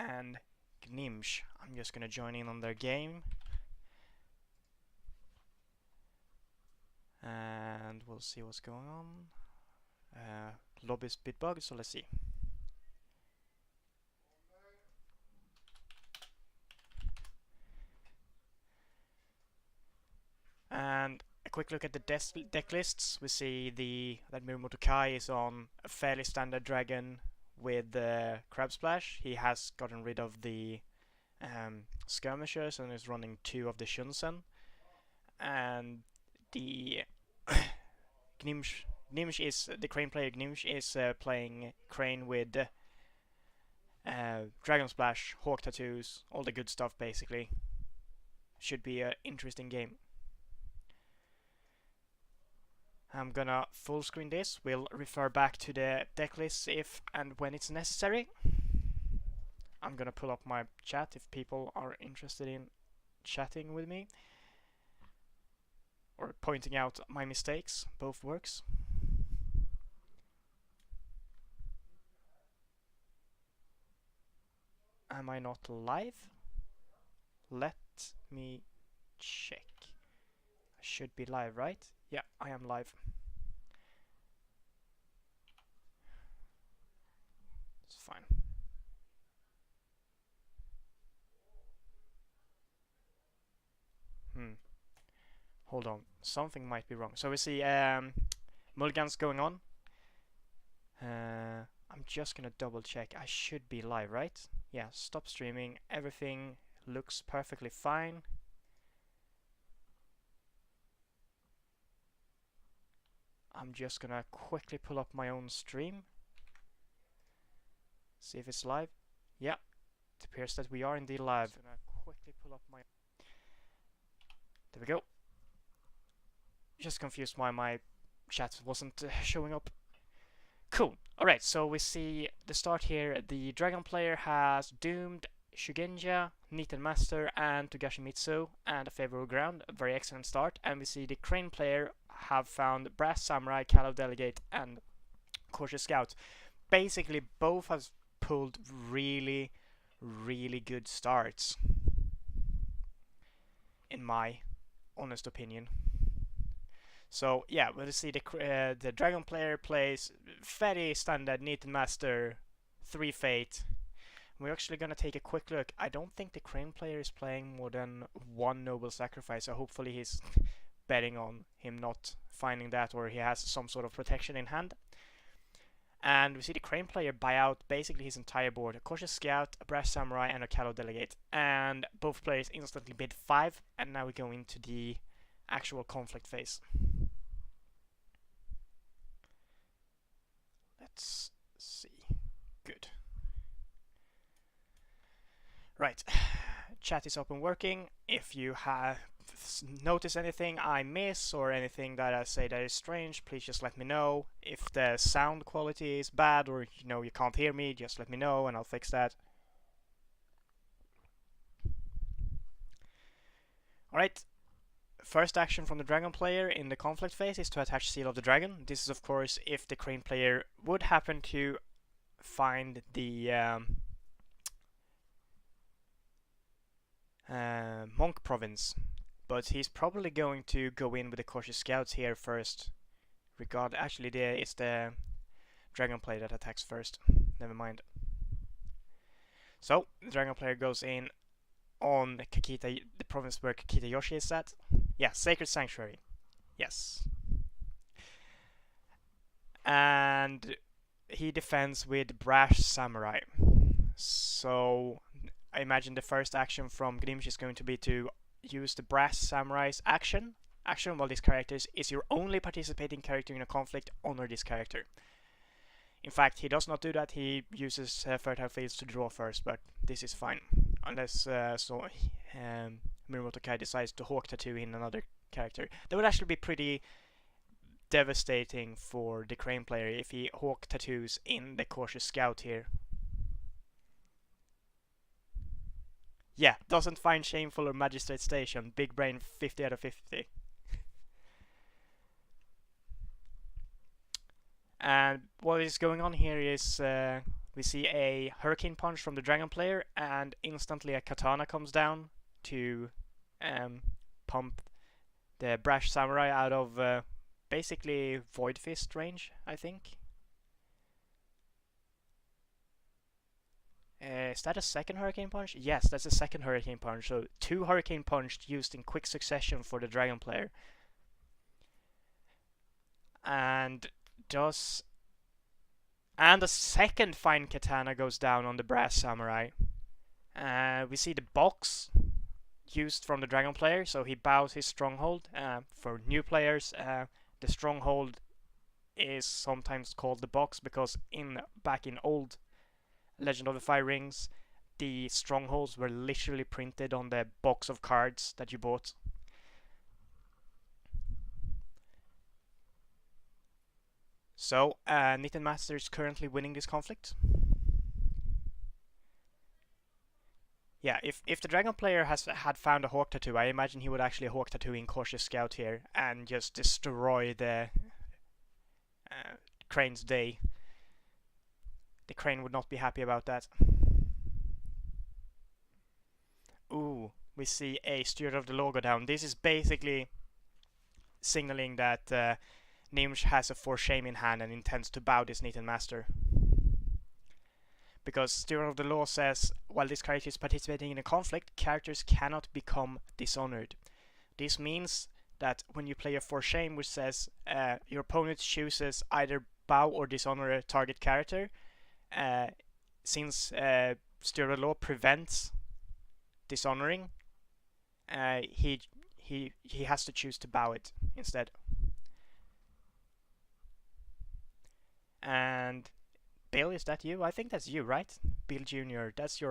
and Gnimsh. I'm just gonna join in on their game. And we'll see what's going on. Lobby's bit bugged, so let's see. And a quick look at the deck lists. We see that Mirumoto Kai is on a fairly standard dragon with the Crab Splash. He has gotten rid of the skirmishers and is running 2 of the Shunsen. And the Gnimsh is the Crane player. Gnimsh is playing Crane with Dragon Splash, Hawk Tattoos, all the good stuff basically. Should be an interesting game. I'm gonna full screen this. We'll refer back to the deck lists if and when it's necessary. I'm gonna pull up my chat if people are interested in chatting with me or pointing out my mistakes. Both works. Am I not live? Let me check. I should be live, right? Yeah, I am live. It's fine. Hold on, something might be wrong. So we see mulligans going on. I'm just gonna double check. I should be live, right? Yeah, stop streaming. Everything looks perfectly fine. I'm just gonna quickly pull up my own stream. See if it's live. Yeah, it appears that we are indeed live. Just gonna quickly pull up my... There we go. Just confused why my chat wasn't showing up. Cool. Alright, so we see the start here. The Dragon player has Doomed, Shugenja, Neaten Master, and Togashimitsu, and a favorable ground. A very excellent start. And we see the Crane player have found Brass Samurai, Callow Delegate, and Cautious Scout. Basically, both have pulled really, really good starts, in my honest opinion. So yeah, we'll see the Dragon player plays very standard Neaten Master, 3 Fate. We're actually gonna take a quick look. I don't think the Crane player is playing more than 1 Noble Sacrifice, so hopefully he's betting on him not finding that, or he has some sort of protection in hand. And we see the Crane player buy out basically his entire board: a Cautious Scout, a Brass Samurai, and a Callow Delegate. And both players instantly bid 5, and now we go into the actual conflict phase. Let's see. Good. Right. Chat is up and working. If you have noticed anything I miss or anything that I say that is strange, please just let me know. If the sound quality is bad or you can't hear me, just let me know and I'll fix that. Alright. First action from the Dragon player in the conflict phase is to attach Seal of the Dragon. This is of course if the Crane player would happen to find the Monk province, but he's probably going to go in with the Cautious Scouts here first. Actually, it's the Dragon player that attacks first. Never mind. So the Dragon player goes in on Kakita, the province where Kakita Yoshi is at. Yeah, Sacred Sanctuary. Yes. And he defends with Brash Samurai. So I imagine the first action from Gnimsh is going to be to use the Brass Samurai's action. While this character is your only participating character in a conflict, honor this character. In fact, he does not do that. He uses Fertile Fields to draw first, but this is fine. Unless Mirumoto Kai decides to Hawk Tattoo in another character. That would actually be pretty devastating for the Crane player if he Hawk Tattoos in the Cautious Scout here. Yeah, doesn't find shameful or Magistrate Station. Big brain 50 out of 50. And what is going on here is We see a Hurricane Punch from the Dragon player, and instantly a Katana comes down to pump the Brash Samurai out of basically Void Fist range, I think. Is that a second Hurricane Punch? Yes, that's a second Hurricane Punch. So 2 Hurricane Punch used in quick succession for the Dragon player. And a second Fine Katana goes down on the Brass Samurai. We see the box used from the Dragon player, so he bows his stronghold. For new players, the stronghold is sometimes called the box because back in old Legend of the Five Rings, the strongholds were literally printed on the box of cards that you bought. So, Knitten Master is currently winning this conflict. Yeah, if the Dragon player had found a Hawk Tattoo, I imagine he would actually Hawk Tattoo in Cautious Scout here and just destroy the Crane's day. The Crane would not be happy about that. Ooh, we see a Steward of the Law go down. This is basically signaling that Gnimsh has a For Shame in hand and intends to bow this Knitten Master. Because Steward of the Law says, while this character is participating in a conflict, characters cannot become dishonored. This means that when you play a For Shame, which says your opponent chooses either bow or dishonor a target character, since Steward of the Law prevents dishonoring, he has to choose to bow it instead. And Bill, is that you? I think that's you, right? Bill Jr. That's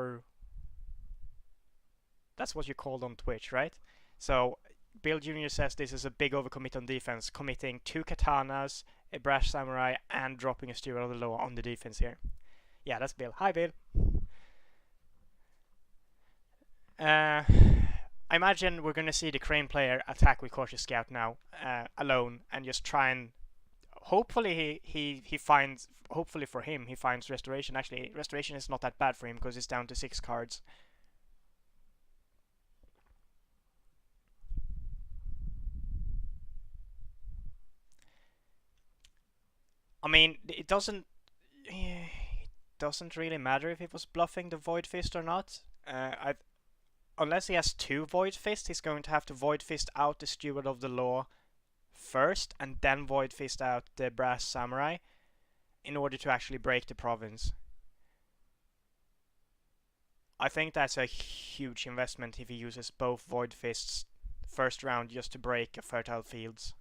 what you're called on Twitch, right? So Bill Jr. says this is a big overcommit on defense, committing 2 Katanas, a Brash Samurai, and dropping a Steward of the Law on the defense here. Yeah, that's Bill. Hi, Bill. I imagine we're gonna see the Crane player attack with Cautious Scout now, alone, and just try and hopefully he finds, hopefully for him, he finds Restoration. Actually, Restoration is not that bad for him because it's down to 6 cards. I mean, it doesn't really matter if he was bluffing the Void Fist or not. Unless he has 2 Void Fists, he's going to have to Void Fist out the Steward of the Law first and then Void Fist out the Brass Samurai in order to actually break the province. I think that's a huge investment if he uses both Void Fists first round just to break a Fertile Fields.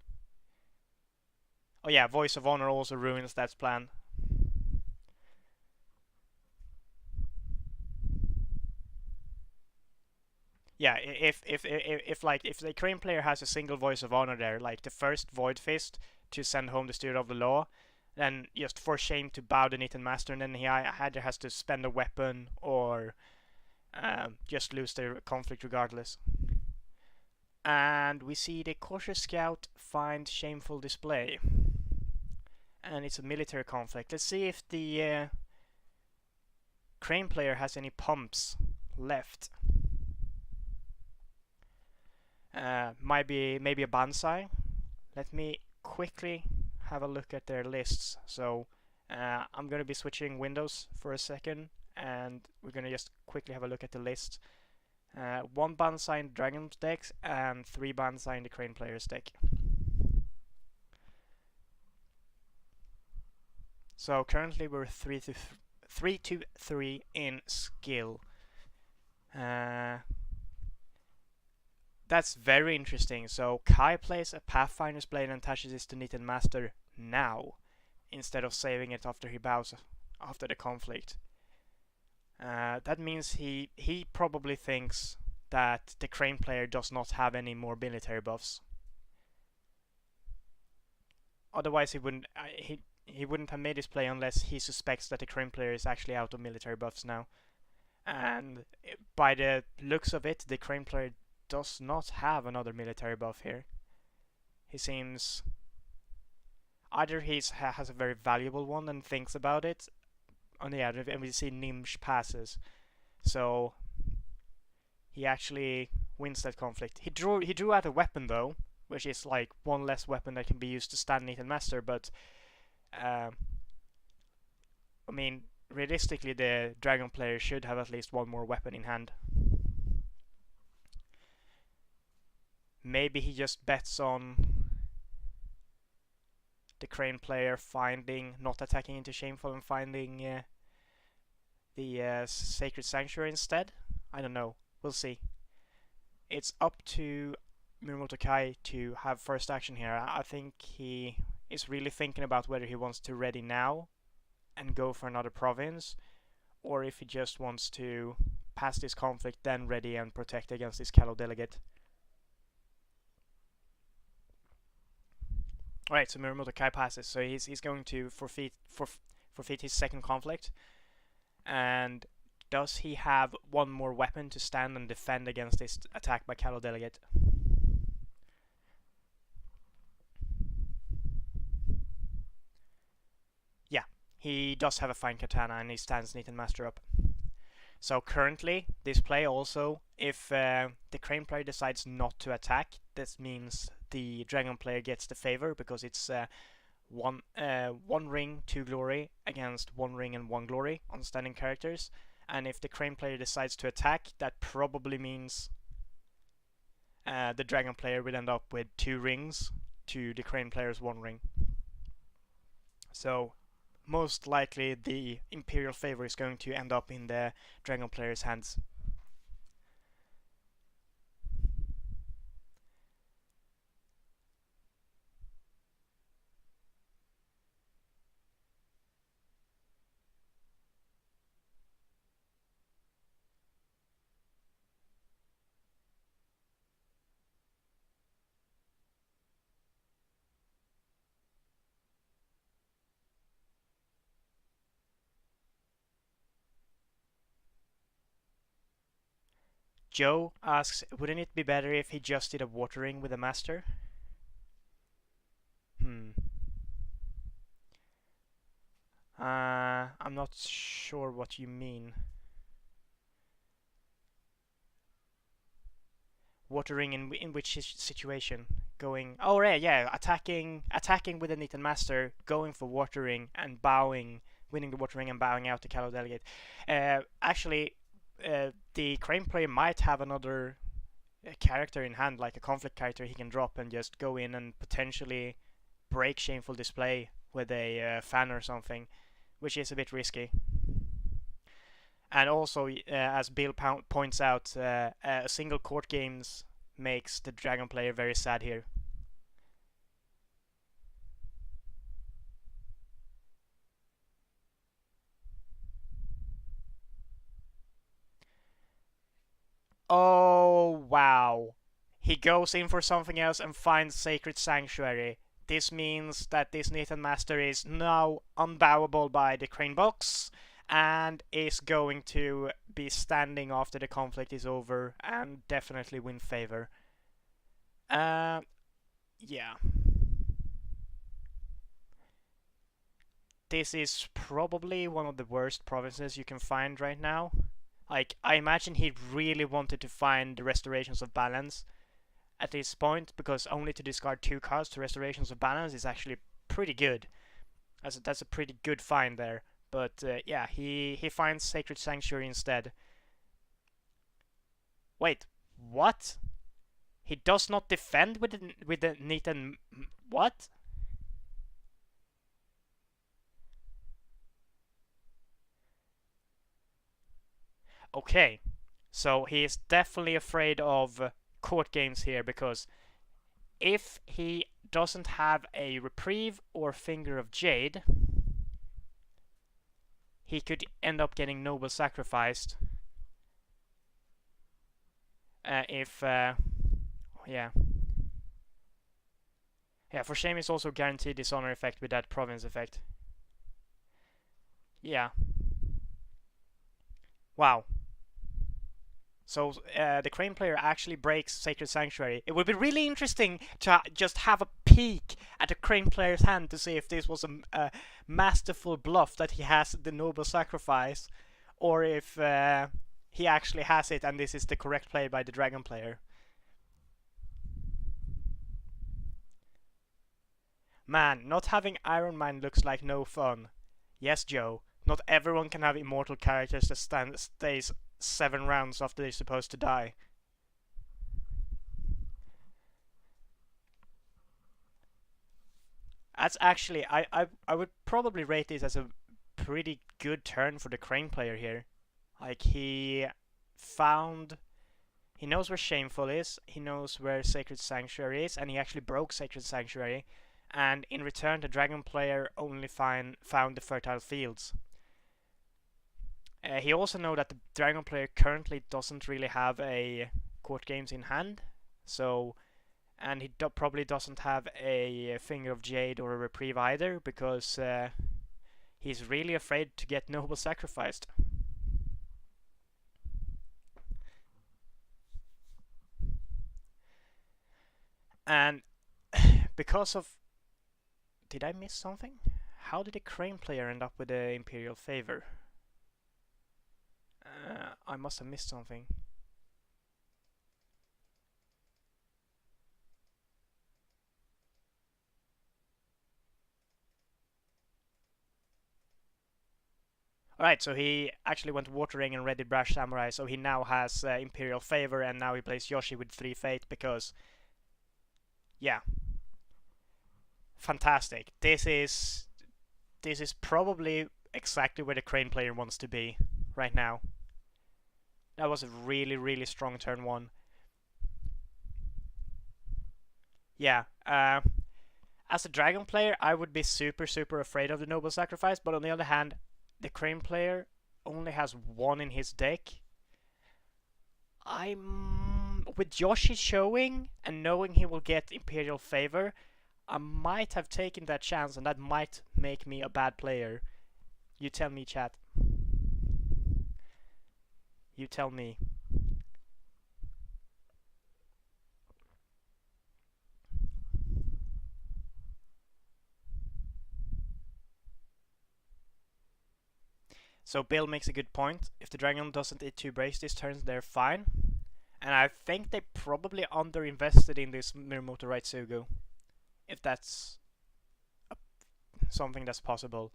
Oh yeah, Voice of Honor also ruins that plan. Yeah, if the Crane player has a single Voice of Honor there, like the first Void Fist to send home the Steward of the Law, then just For Shame to bow the Knitten Master, and then he either has to spend a weapon or just lose the conflict regardless. And we see the Cautious Scout find Shameful Display. And it's a military conflict. Let's see if the Crane player has any pumps left. Maybe a Banzai. Let me quickly have a look at their lists. So I'm going to be switching windows for a second, and we're going to just quickly have a look at the list. 1 Banzai in Dragon's deck and 3 Banzai in the Crane player's deck. So currently we're 3-3 in skill. That's very interesting. So Kai plays a Pathfinder's Blade and attaches this to Knitten Master now, instead of saving it after he bows after the conflict. That means he probably thinks that the Crane player does not have any more military buffs. Otherwise, he wouldn't have made his play unless he suspects that the Crane player is actually out of military buffs now. And by the looks of it, the Crane player does not have another military buff here. He seems either he has a very valuable one and thinks about it, on the other, and we see Gnimsh passes. So he actually wins that conflict. He drew out a weapon though, which is like one less weapon that can be used to stand Nathan Master. But I mean, realistically, the dragon player should have at least one more weapon in hand. Maybe he just bets on the Crane player not attacking into Shameful and finding the Sacred Sanctuary instead. I don't know. We'll see. It's up to Mirumoto Kai to have first action here. I think he is really thinking about whether he wants to ready now and go for another province, or if he just wants to pass this conflict, then ready and protect against this Callow delegate. Alright, so Mirumoto Kai passes, so he's going to forfeit his second conflict. And does he have one more weapon to stand and defend against this attack by Callow delegate? Yeah, he does have a fine katana and he stands Nathan Master up. So currently, this play also, if the Crane player decides not to attack, this means the Dragon player gets the favor because it's one ring, 2 glory against 1 ring and 1 glory on standing characters. And if the Crane player decides to attack, that probably means the Dragon player will end up with 2 rings to the Crane player's 1 ring. So most likely the Imperial favor is going to end up in the Dragon player's hands. Joe asks, wouldn't it be better if he just did a watering with a master? I'm not sure what you mean. Watering in which situation? Going, oh yeah, attacking with a Nathan Master, going for watering and bowing, winning the watering and bowing out the Callow delegate. Actually, the Crane player might have another character in hand, like a conflict character he can drop and just go in and potentially break Shameful Display with a fan or something, which is a bit risky. And also, as Bill points out, a single court games makes the Dragon player very sad here. Oh, wow. He goes in for something else and finds Sacred Sanctuary. This means that this Nathan Master is now unbowable by the Crane box and is going to be standing after the conflict is over and definitely win favor. Yeah. This is probably one of the worst provinces you can find right now. Like, I imagine he really wanted to find the Restorations of Balance at this point, because only to discard 2 cards to Restorations of Balance is actually pretty good. That's a pretty good find there. But yeah, he finds Sacred Sanctuary instead. Wait, what? He does not defend with the Nathan... What? Okay, so he is definitely afraid of court games here, because if he doesn't have a Reprieve or Finger of Jade, he could end up getting Noble Sacrificed. Yeah, for shame is also guaranteed dishonor effect with that province effect. Yeah. Wow. So the Crane player actually breaks Sacred Sanctuary. It would be really interesting to just have a peek at Crane player's hand to see if this was a masterful bluff that he has the noble sacrifice, or if he actually has it and this is the correct play by the dragon player. Man, not having Iron Man looks like no fun. Yes, Joe, not everyone can have immortal characters that stays 7 rounds after they're supposed to die. That's actually, I would probably rate this as a pretty good turn for the Crane player here. Like, he knows where Shameful is, he knows where Sacred Sanctuary is, and he actually broke Sacred Sanctuary, and in return the Dragon player only found the Fertile Fields. He also knows that the Dragon player currently doesn't really have a Court Games in hand, so, and he probably doesn't have a Finger of Jade or a Reprieve either, because he's really afraid to get Noble sacrificed. And because of... Did I miss something? How did the Crane player end up with the Imperial Favor? I must have missed something. Alright, so he actually went Watering and ready Brash Samurai, so he now has Imperial Favor, and now he plays Yoshi with 3 Fate because... Yeah. Fantastic. This is probably exactly where the Crane player wants to be right now. That was a really, really strong turn 1. Yeah, as a Dragon player, I would be super, super afraid of the Noble Sacrifice, but on the other hand, the Crane player only has 1 in his deck. With Yoshi showing and knowing he will get Imperial Favor, I might have taken that chance, and that might make me a bad player. You tell me, chat. You tell me. So Bill makes a good point. If the Dragon doesn't eat 2 Brace this turn, they're fine. And I think they probably underinvested in this Mirumoto Raitsugu, if that's something that's possible.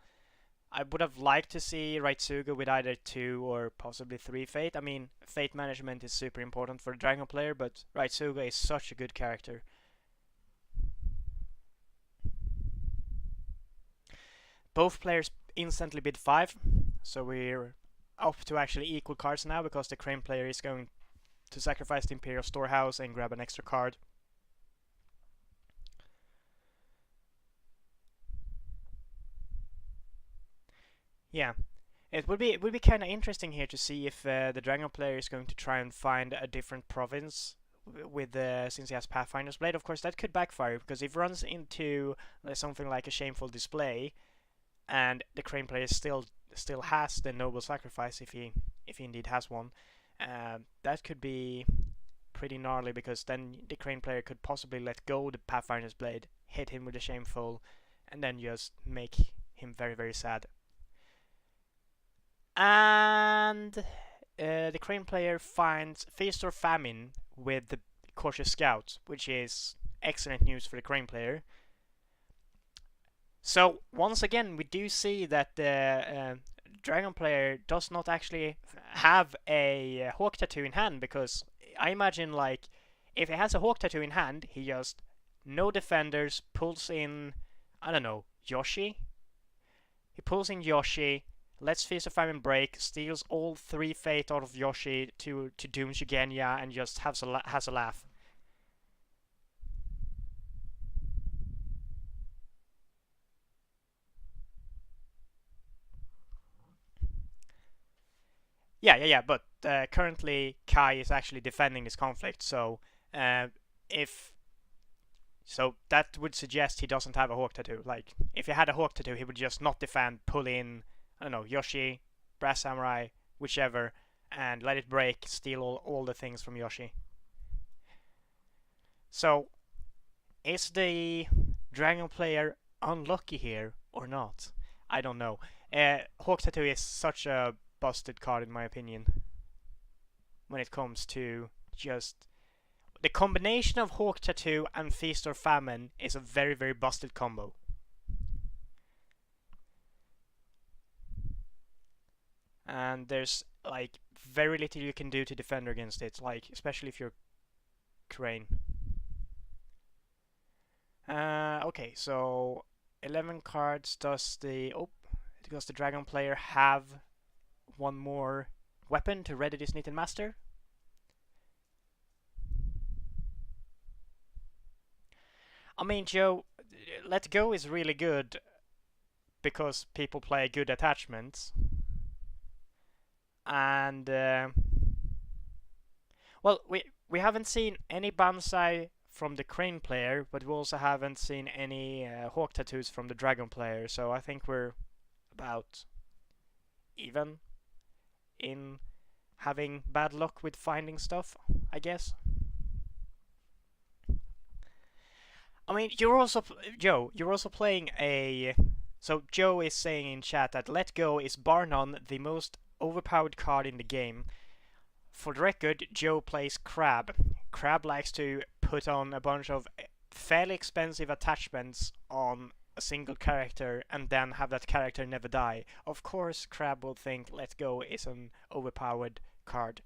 I would have liked to see Raitsugu with either 2 or possibly 3 Fate. I mean, Fate management is super important for a Dragon player, but Raitsugu is such a good character. Both players instantly bid 5, so we're up to actually equal cards now, because the Crane player is going to sacrifice the Imperial Storehouse and grab an extra card. Yeah, it would be kind of interesting here to see if the Dragon player is going to try and find a different province with since he has Pathfinder's Blade. Of course, that could backfire, because if he runs into something like a Shameful Display, and the Crane player still has the Noble Sacrifice, if he indeed has one, that could be pretty gnarly, because then the Crane player could possibly let go the Pathfinder's Blade, hit him with a Shameful, and then just make him very, very sad. And the Crane player finds Feast or Famine with the Cautious Scout, which is excellent news for the Crane player. So once again, we do see that the Dragon player does not actually have a Hawk Tattoo in hand, because I imagine, like, if he has a Hawk Tattoo in hand, he just no defenders, pulls in, I don't know, Yoshi. He pulls in Yoshi, lets Feast or Famine break, steals all 3 Fate out of Yoshi to Gnimsh again, yeah, and just has a laugh. Yeah, but currently Kai is actually defending this conflict, so so that would suggest he doesn't have a Hawk Tattoo. Like, if he had a Hawk Tattoo, he would just not defend, pull in, I don't know, Yoshi, Brass Samurai, whichever, and let it break, steal all the things from Yoshi. So, is the Dragon player unlucky here or not? I don't know. Hawk Tattoo is such a busted card in my opinion. When it comes to just the combination of Hawk Tattoo and Feast or Famine is a very, very busted combo. And there's like very little you can do to defend against it, like especially if you're Crane. Okay, so 11 cards. Does the Dragon player have one more weapon to ready this Knitted Master? I mean, Joe, Let Go is really good because people play good attachments. And well, we haven't seen any Banzai from the Crane player, but we also haven't seen any Hawk Tattoos from the Dragon player, so I think we're about even in having bad luck with finding stuff, I guess. I mean, you're also playing a. So Joe is saying in chat that Let Go is bar none the most overpowered card in the game. For the record, Joe plays Crab. Crab likes to put on a bunch of fairly expensive attachments on a single character and then have that character never die. Of course, Crab will think Let Go is an overpowered card.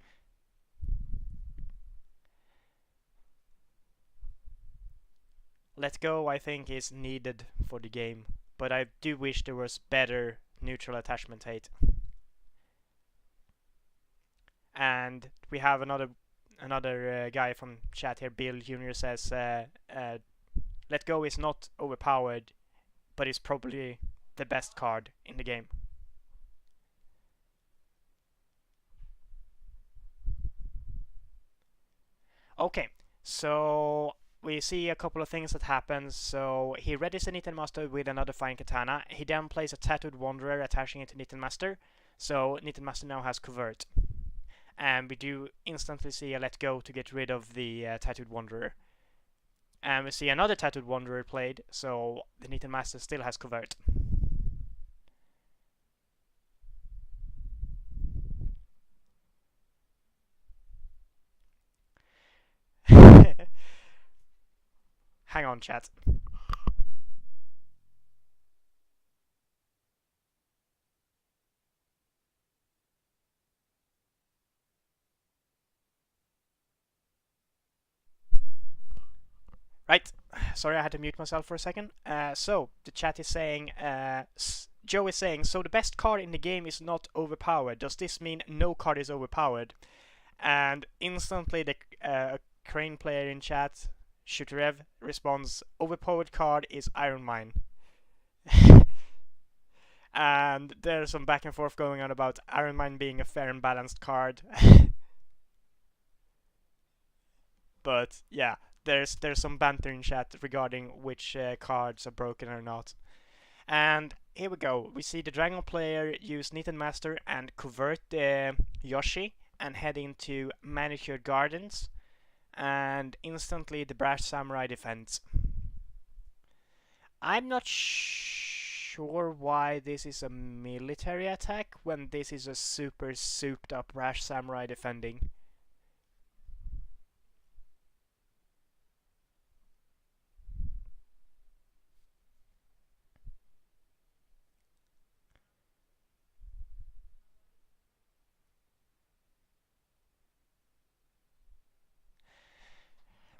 Let Go, I think, is needed for the game, but I do wish there was better neutral attachment hate. And we have another guy from chat here, Bill Jr. says, Let Go is not overpowered, but is probably the best card in the game. Okay, so we see a couple of things that happen. So he readies a Knitted Master with another Fine Katana. He then plays a Tattooed Wanderer, attaching it to Knitted Master. So Knitted Master now has Covert. And we do instantly see a Let Go to get rid of the Tattooed Wanderer. And we see another Tattooed Wanderer played, so the Knitted Master still has Covert. Hang on, chat. Right, sorry I had to mute myself for a second. So, the chat is saying, Joe is saying, so the best card in the game is not overpowered. Does this mean no card is overpowered? And instantly the Crane player in chat, Shooterev, responds, overpowered card is Iron Mine. And there's some back and forth going on about Iron Mine being a fair and balanced card. But yeah, there's some banter in chat regarding which cards are broken or not. And here we go. We see the Dragon player use Knitted Master and Covert Yoshi and head into Manicured Gardens. And instantly the Brash Samurai defends. I'm not sure why this is a military attack when this is a super souped up Brash Samurai defending.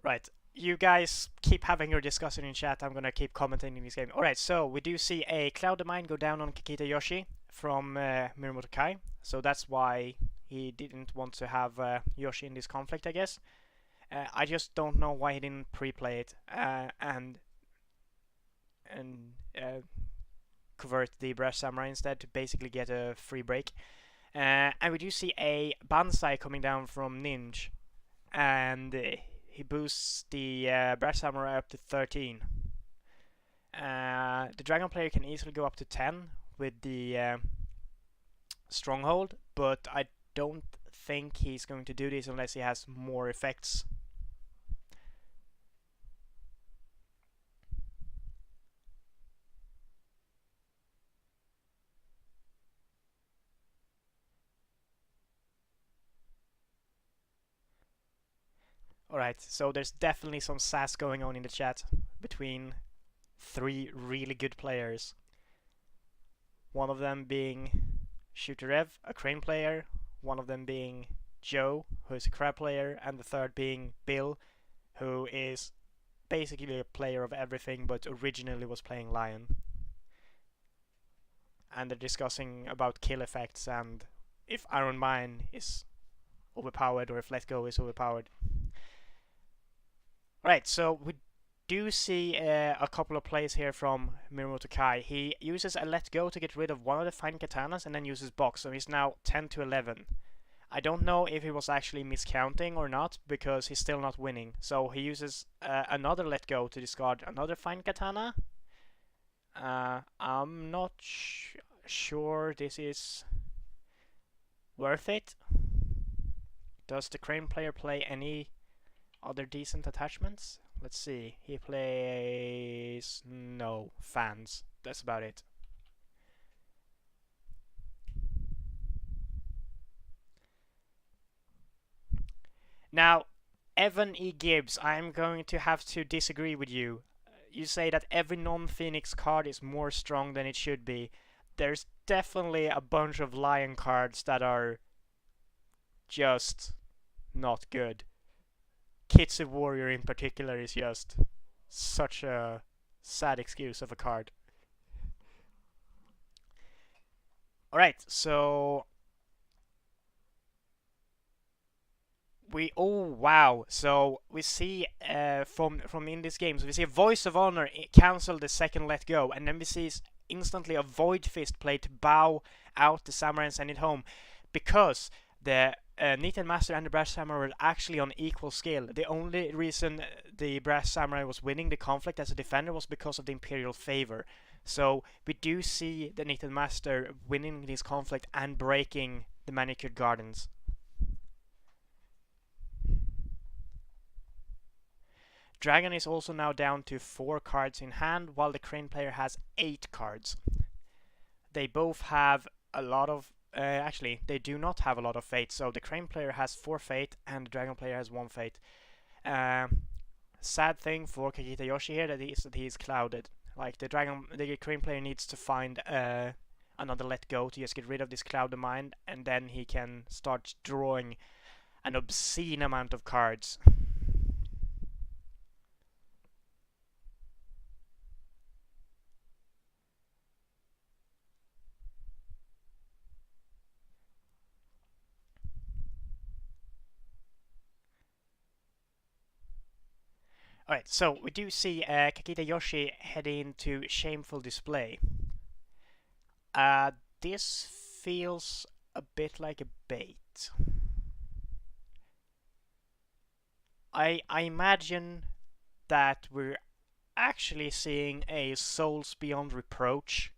Right, you guys keep having your discussion in chat. I'm gonna keep commenting in this game. Alright, so we do see a Cloud of Mine go down on Kikita Yoshi from Mirumoto Kai. So that's why he didn't want to have Yoshi in this conflict, I guess. I just don't know why he didn't pre-play it and convert the Brash Samurai instead to basically get a free break. And we do see a Banzai coming down from Gnimsh, and he boosts the Brash Samurai up to 13. The Dragon player can easily go up to 10 with the Stronghold, but I don't think he's going to do this unless he has more effects. Alright, so there's definitely some sass going on in the chat between three really good players. One of them being Shooterev, a Crane player, one of them being Joe, who is a Crab player, and the third being Bill, who is basically a player of everything but originally was playing Lion. And they're discussing about kill effects and if Iron Mine is overpowered or if Let Go is overpowered. Right, so we do see a couple of plays here from Mirumoto Kai. He uses a Let Go to get rid of one of the fine katanas and then uses Box, so he's now 10 to 11. I don't know if he was actually miscounting or not, because he's still not winning. So he uses another Let Go to discard another fine katana. I'm not sure this is worth it. Does the Crane player play any other decent attachments? Let's see. He plays... no. Fans. That's about it. Now, Evan E. Gibbs, I'm going to have to disagree with you. You say that every non-Phoenix card is more strong than it should be. There's definitely a bunch of Lion cards that are just not good. Kitsu Warrior in particular is just such a sad excuse of a card. Alright, so oh wow, so we see from in this game, so we see a Voice of Honor cancel the second Let Go, and then we see instantly a Void Fist play to bow out the Samurai and send it home, because the Niten Master and the Brass Samurai were actually on equal scale. The only reason the Brass Samurai was winning the conflict as a defender was because of the Imperial favor. So we do see the Niten Master winning this conflict and breaking the Manicured Gardens. Dragon is also now down to 4 cards in hand, while the Crane player has 8 cards. They both have a lot of... actually, they do not have a lot of fate, so the Crane player has 4 fate and the Dragon player has 1 fate. Sad thing for Kakita Yoshi here that he is clouded. Like, the Crane player needs to find another Let Go to just get rid of this cloud of mind, and then he can start drawing an obscene amount of cards. Alright, so we do see Kakita Yoshi heading to Shameful Display. This feels a bit like a bait. I imagine that we're actually seeing a Souls Beyond Reproach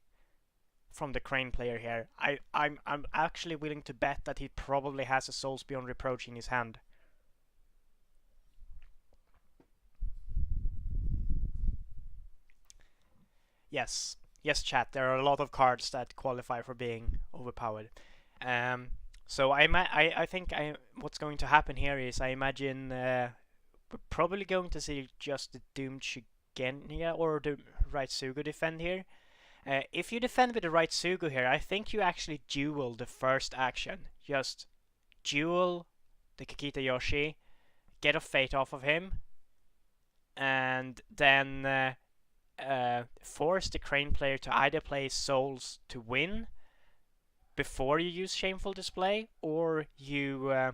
from the Crane player here. I'm actually willing to bet that he probably has a Souls Beyond Reproach in his hand. Yes, chat. There are a lot of cards that qualify for being overpowered. So I think what's going to happen here is I imagine we're probably going to see just the Doomed Shigenya or the Raitsugu defend here. If you defend with the Raitsugu here, I think you actually duel the first action. Just duel the Kakita Yoshi, get a fate off of him, and then force the Crane player to either play Souls to win before you use Shameful Display, or you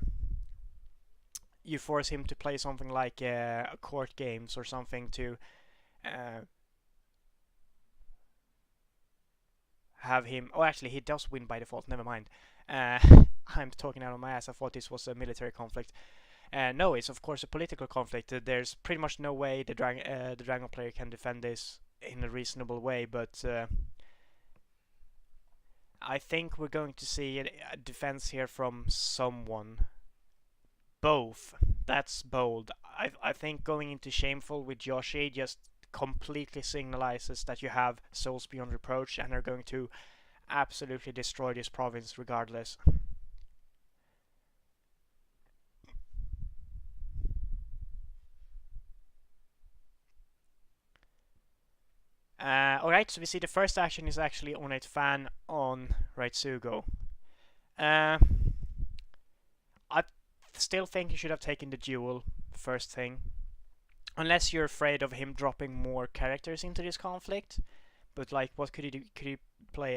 force him to play something like a Court Games or something to have him... oh, actually, he does win by default, never mind. I'm talking out of my ass, I thought this was a military conflict. No, it's of course a political conflict. There's pretty much no way the Dragon player can defend this in a reasonable way, but I think we're going to see a defense here from someone. Both. That's bold. I think going into Shameful with Yoshi just completely signalizes that you have Souls Beyond Reproach and are going to absolutely destroy this province regardless. Alright, so we see the first action is actually Ornate Fan on Raitsugo. I still think you should have taken the duel first thing. Unless you're afraid of him dropping more characters into this conflict. But like, what could he do? Could he play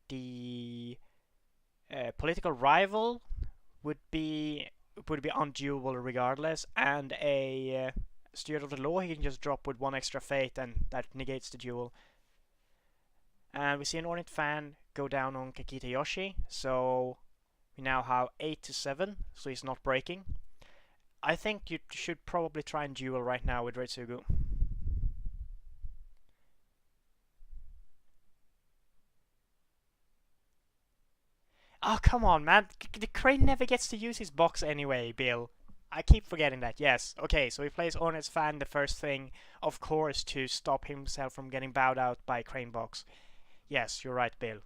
the political rival would be unduable regardless, and a Steward of the Law he can just drop with one extra fate, and that negates the duel. And we see an Ornate Fan go down on Kakita Yoshi, so we now have 8 to 7, so he's not breaking. I think you should probably try and duel right now with Retsugu. Oh, come on, man. The Crane never gets to use his box anyway, Bill. I keep forgetting that. Yes. Okay, so he plays Ornate's Fan the first thing, of course, to stop himself from getting bowed out by Crane box. Yes, you're right, Bill.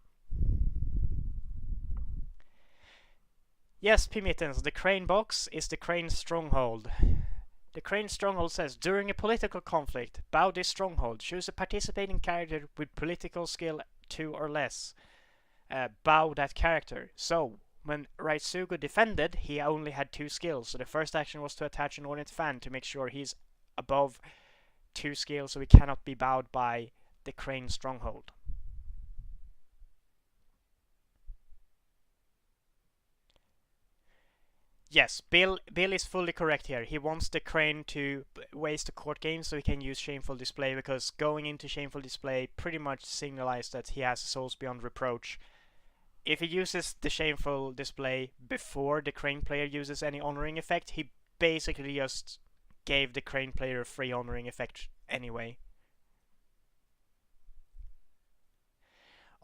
Yes, P-Mittens, the Crane box is the Crane Stronghold. The Crane Stronghold says, during a political conflict, bow this stronghold. Choose a participating character with political skill 2 or less. Bow that character. So, when Raitsugu defended, he only had 2 skills. So the first action was to attach an Ornate Fan to make sure he's above 2 skills, so he cannot be bowed by the Crane Stronghold. Yes, Bill is fully correct here. He wants the Crane to waste the court game so he can use Shameful Display, because going into Shameful Display pretty much signalizes that he has Souls Beyond Reproach. If he uses the Shameful Display before the Crane player uses any honoring effect, he basically just gave the Crane player a free honoring effect anyway.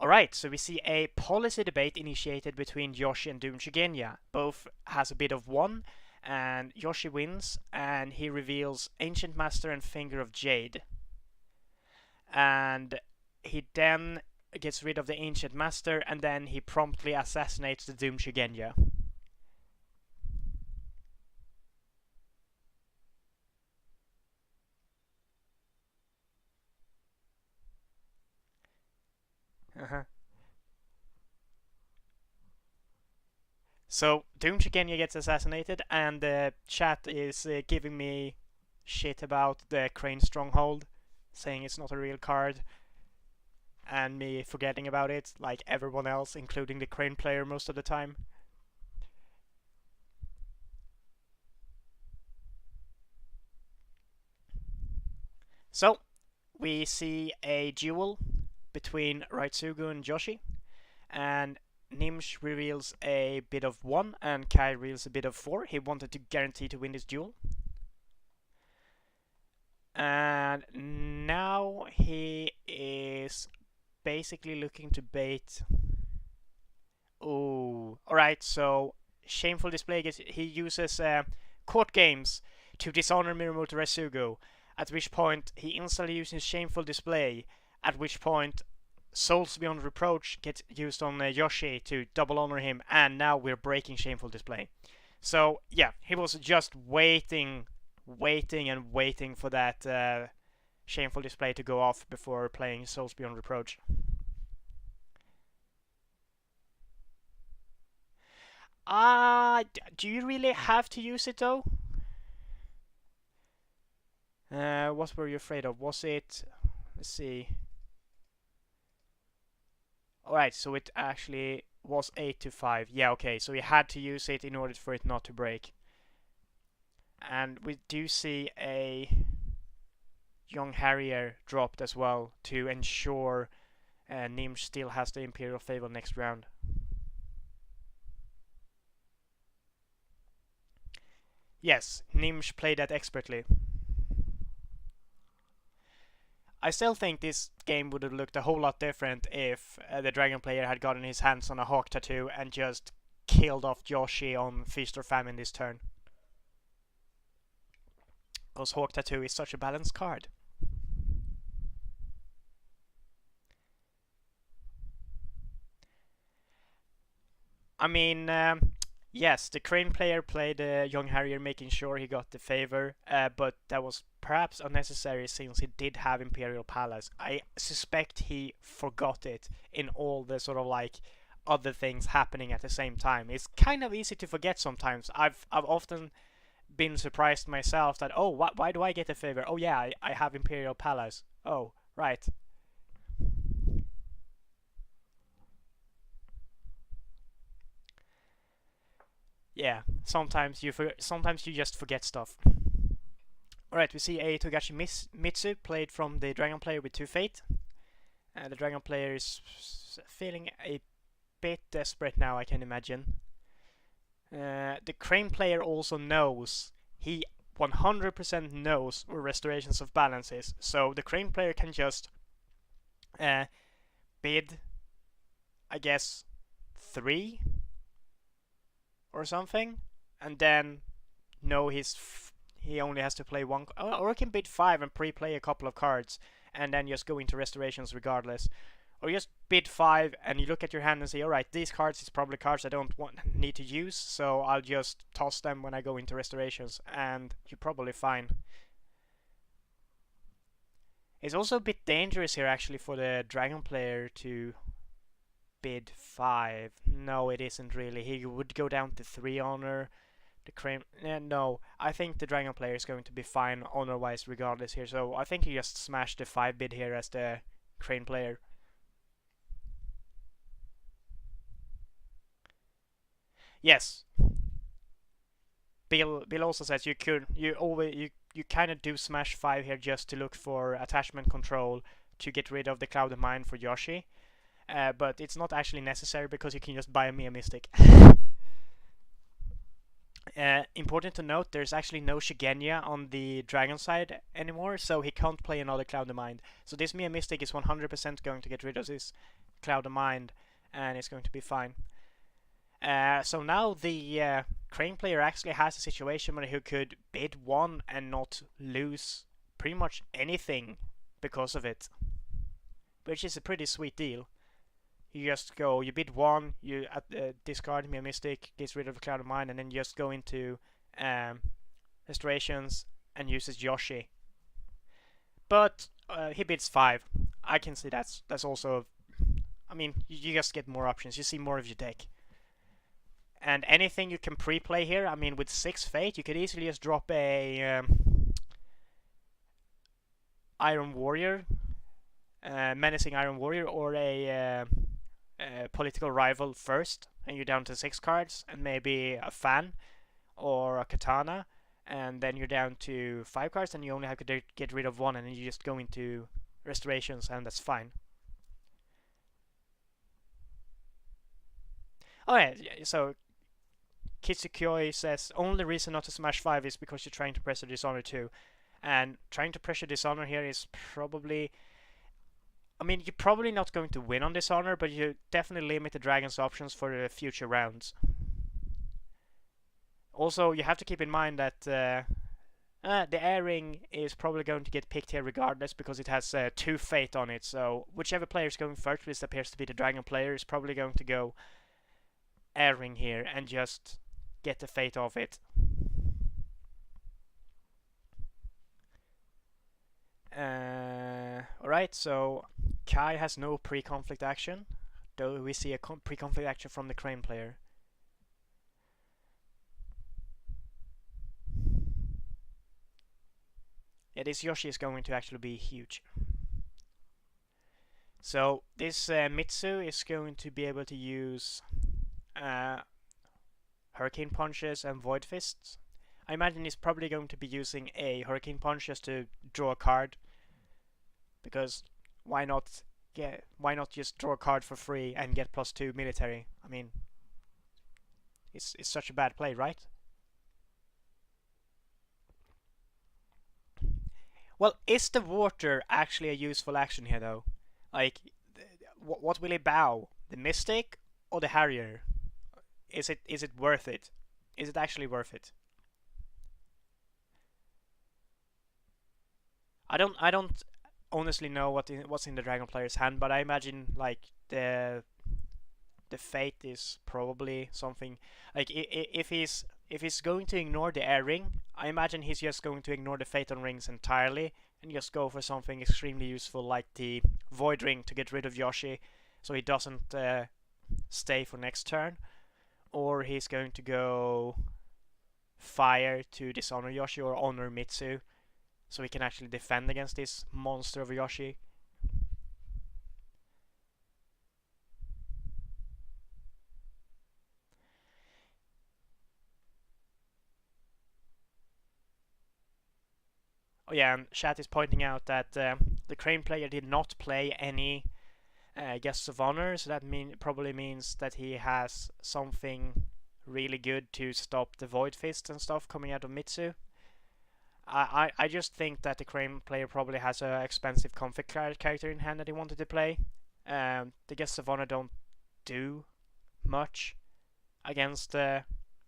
Alright, so we see a policy debate initiated between Yoshi and Doom Shigenya. Both has a bid of 1, and Yoshi wins, and he reveals Ancient Master and Finger of Jade. And he then gets rid of the Ancient Master, and then he promptly assassinates the Doom Shigenya. So Doom Shigenya gets assassinated, and the chat is giving me shit about the Crane Stronghold, saying it's not a real card, and me forgetting about it, like everyone else, including the Crane player most of the time. So, we see a duel between Raitsugu and Joshi, and Gnimsh reveals a bid of 1 and Kai reveals a bid of 4. He wanted to guarantee to win this duel. And now he is basically looking to bait. Oh, alright, so Shameful Display, he uses court games to dishonor Mirumoto Resugo, at which point he instantly uses Shameful Display, at which point Souls Beyond Reproach gets used on Yoshi to double honor him, and now we're breaking Shameful Display. So yeah, he was just waiting for that Shameful Display to go off before playing Souls Beyond Reproach. Do you really have to use it though? What were you afraid of? Was it... Let's see. Alright, so it actually was 8 to 5. Yeah, okay, so you had to use it in order for it not to break. And we do see a Young Harrier dropped as well to ensure Gnimsh still has the Imperial Fable next round. Yes, Gnimsh played that expertly. I still think this game would have looked a whole lot different if the Dragon player had gotten his hands on a Hawk Tattoo and just killed off Yoshi on Feast or Famine this turn. Because Hawk Tattoo is such a balanced card. I mean, Yes, the Crane player played Young Harrier, making sure he got the favor, but that was perhaps unnecessary since he did have Imperial Palace. I suspect he forgot it in all the sort of like other things happening at the same time. It's kind of easy to forget sometimes. I've often been surprised myself that, oh, why do I get a favor? Oh yeah, I have Imperial Palace. Oh, right. Yeah, sometimes you just forget stuff. Alright, we see a Togashi Mitsu played from the Dragon player with 2 Fate. The Dragon player is feeling a bit desperate now, I can imagine. The Crane player also knows, he 100% knows where Restorations of Balance is, so the Crane player can just uh, bid, I guess, 3 or something, and then know he only has to play one, or he can bid 5 and pre-play a couple of cards, and then just go into Restorations regardless. Or just bid 5 and you look at your hand and say, alright, these cards is probably cards I don't need to use, so I'll just toss them when I go into Restorations, and you're probably fine. It's also a bit dangerous here actually for the Dragon player to bid 5. No, it isn't really. He would go down to 3 honor. The Crane... no, I think the Dragon player is going to be fine honor-wise regardless here, so I think he just smashed the 5 bid here as the Crane player. Yes. Bill also says you kind of do smash 5 here just to look for attachment control to get rid of the Cloud of Mine for Yoshi. But it's not actually necessary because you can just buy a Mia Mystic. Important to note, there's actually no Shigenya on the Dragon side anymore, so he can't play another Cloud of Mind. So this Mia Mystic is 100% going to get rid of this Cloud of Mind, and it's going to be fine. So now the Crane player actually has a situation where he could bid 1 and not lose pretty much anything because of it, which is a pretty sweet deal. You just go, you bid 1, you discard me a Mystic, gets rid of the Cloud of Mine, and then you just go into Restorations and uses Yoshi. But he bids 5. I can see that's also, I mean, you just get more options. You see more of your deck. And anything you can pre-play here, I mean, with 6 Fate, you could easily just drop a Iron Warrior, Menacing Iron Warrior, or a Political Rival first, and you're down to 6 cards, and maybe a Fan or a Katana, and then you're down to 5 cards, and you only have to get rid of 1, and then you just go into Restorations, and that's fine. Oh yeah, so Kitsukoi says, only reason not to smash 5 is because you're trying to pressure Dishonor too. And trying to pressure Dishonor here is probably... I mean, you're probably not going to win on Dishonor, but you definitely limit the Dragon's options for the future rounds. Also, you have to keep in mind that the airing is probably going to get picked here regardless because it has 2 Fate on it, so whichever player is going first, which appears to be the Dragon player, is probably going to go airing here and just get the Fate off it. Alright, so Kai has no pre-conflict action, though we see a pre-conflict action from the Crane player. Yeah, this Yoshi is going to actually be huge. So this Mitsu is going to be able to use Hurricane Punches and Void Fists. I imagine he's probably going to be using a Hurricane Punch just to draw a card, because why not just draw a card for free and get +2 military? I mean, it's such a bad play, right? Well, is the water actually a useful action here, though? Like, what will he bow? The Mystic or the Harrier? Is it worth it? Is it actually worth it? I don't honestly know what's in the Dragon player's hand, but I imagine like the the fate is probably something like if he's going to ignore the air ring, I imagine he's just going to ignore the Phaeton rings entirely and just go for something extremely useful like the Void ring to get rid of Yoshi, so he doesn't stay for next turn, or he's going to go Fire to dishonor Yoshi or honor Mitsu, so he can actually defend against this monster of Yoshi. Oh yeah, and chat is pointing out that the Crane player did not play any guests of honor, so that probably means that he has something really good to stop the Void Fist and stuff coming out of Mitsu. I just think that the Crane player probably has an expensive conflict character in hand that he wanted to play. The guests of honor don't do much against the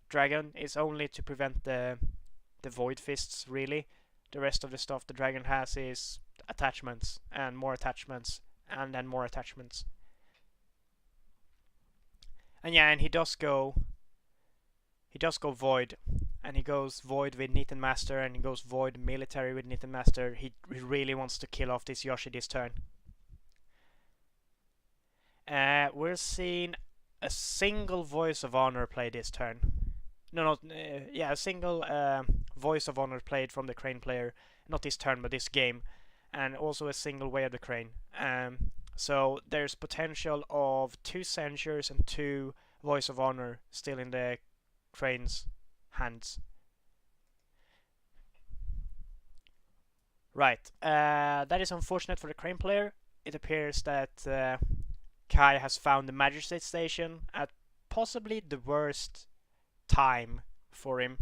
dragon. It's only to prevent the Void Fists, really. The rest of the stuff the dragon has is attachments and more attachments and then more attachments. And yeah, and he does go Void, and he goes Void with Niten Master, and he goes Void military with Niten Master. He really wants to kill off this Yoshi this turn. We're seeing a single Voice of Honor play this turn. A single Voice of Honor played from the Crane player, not this turn, but this game, and also a single Way of the Crane. So there's potential of 2 Censures and 2 Voice of Honor still in the Crane's hands. Right, that is unfortunate for the Crane player. It appears that Kai has found the Magistrate Station at possibly the worst time for him.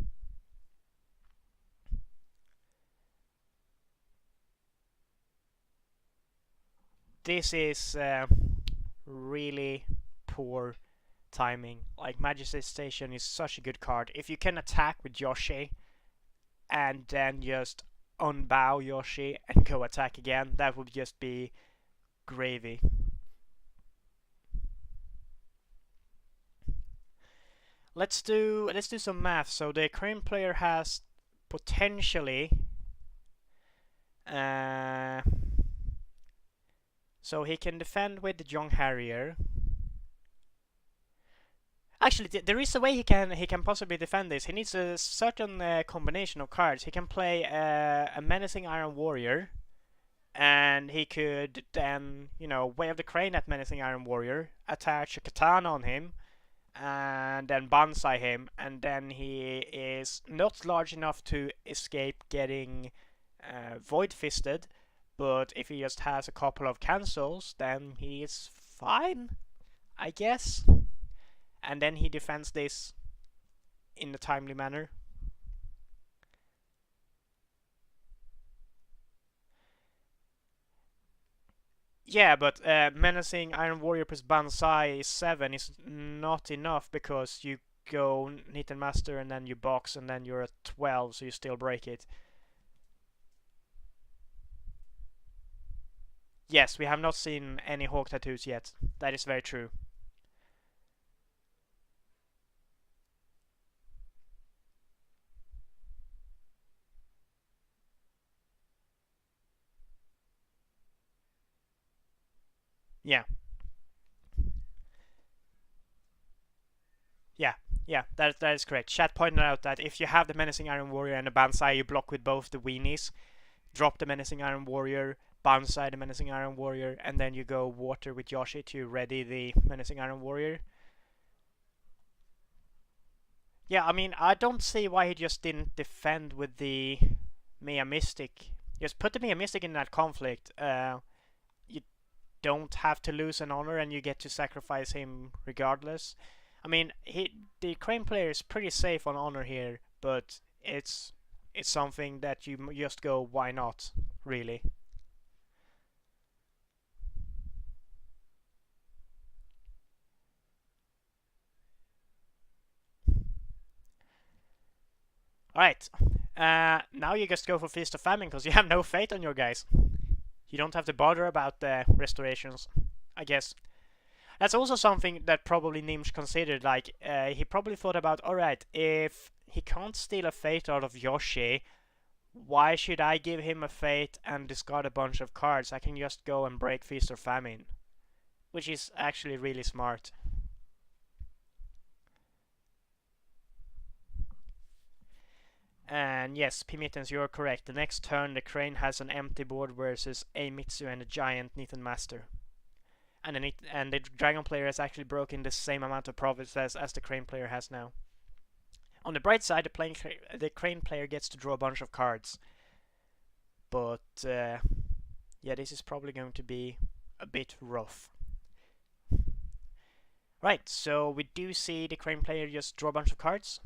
This is really poor timing. Like, Magistrate Station is such a good card. If you can attack with Yoshi and then just unbow Yoshi and go attack again, that would just be gravy. Let's do some math. So the Crane player has potentially so he can defend with the Young Harrier. Actually, there is a way he can possibly defend this. He needs a certain combination of cards. He can play a Menacing Iron Warrior, and he could then, Way of the Crane at Menacing Iron Warrior, attach a Katana on him, and then Banzai him, and then he is not large enough to escape getting Void Fisted, but if he just has a couple of cancels, then he is fine, I guess. And then he defends this in a timely manner. Yeah, but Menacing Iron Warrior plus Banzai 7 is not enough, because you go Niten Master and then you box and then you're at 12, so you still break it. Yes, we have not seen any Hawk tattoos yet. That is very true. Yeah. Yeah, that is correct. Chat pointed out that if you have the Menacing Iron Warrior and the Banzai, you block with both the weenies. Drop the Menacing Iron Warrior, Banzai the Menacing Iron Warrior, and then you go Water with Yoshi to ready the Menacing Iron Warrior. Yeah, I mean, I don't see why he just didn't defend with the Mia Mystic. Just put the Mia Mystic in that conflict. You don't have to lose an honor, and you get to sacrifice him regardless. I mean, the Crane player is pretty safe on honor here, but it's something that you just go, why not, really. Alright, now you just go for Feast of Famine, because you have no fate on your guys. You don't have to bother about the restorations, I guess. That's also something that probably Gnimsh considered. Like, he probably thought about, alright, if he can't steal a fate out of Yoshi, why should I give him a fate and discard a bunch of cards? I can just go and break Feast or Famine. Which is actually really smart. And yes, Pimitens, you're correct. The next turn, the Crane has an empty board versus a Mitsu and a Giant Niten Master. And the Dragon player has actually broken the same amount of provinces as the Crane player has now. On the bright side, the Crane player gets to draw a bunch of cards. But, yeah, this is probably going to be a bit rough. Right, so we do see the Crane player just draw a bunch of cards.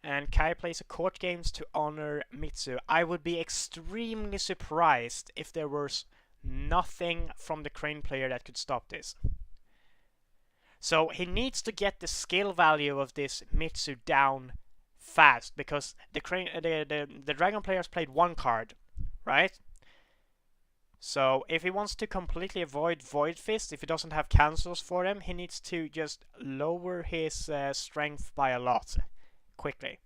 And Kai plays a court games to honor Mitsu. I would be extremely surprised if there was nothing from the Crane player that could stop this. So he needs to get the skill value of this Mitsu down fast, because the Dragon player has played one card, right? So if he wants to completely avoid Void Fist, if he doesn't have cancels for them, he needs to just lower his strength by a lot quickly.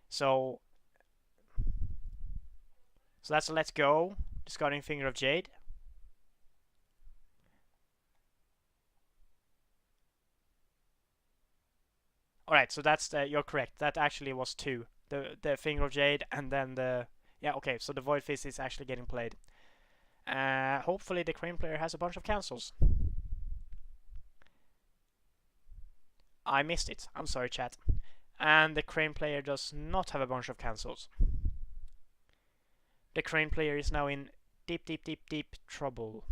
So that's a let's go, discarding Finger of Jade. Alright, so that's you're correct. That actually was two. The Finger of Jade and then the... Yeah, okay, so the Void Fist is actually getting played. Hopefully the Crane player has a bunch of cancels. I missed it. I'm sorry, chat. And the Crane player does not have a bunch of cancels. The Crane player is now in deep trouble.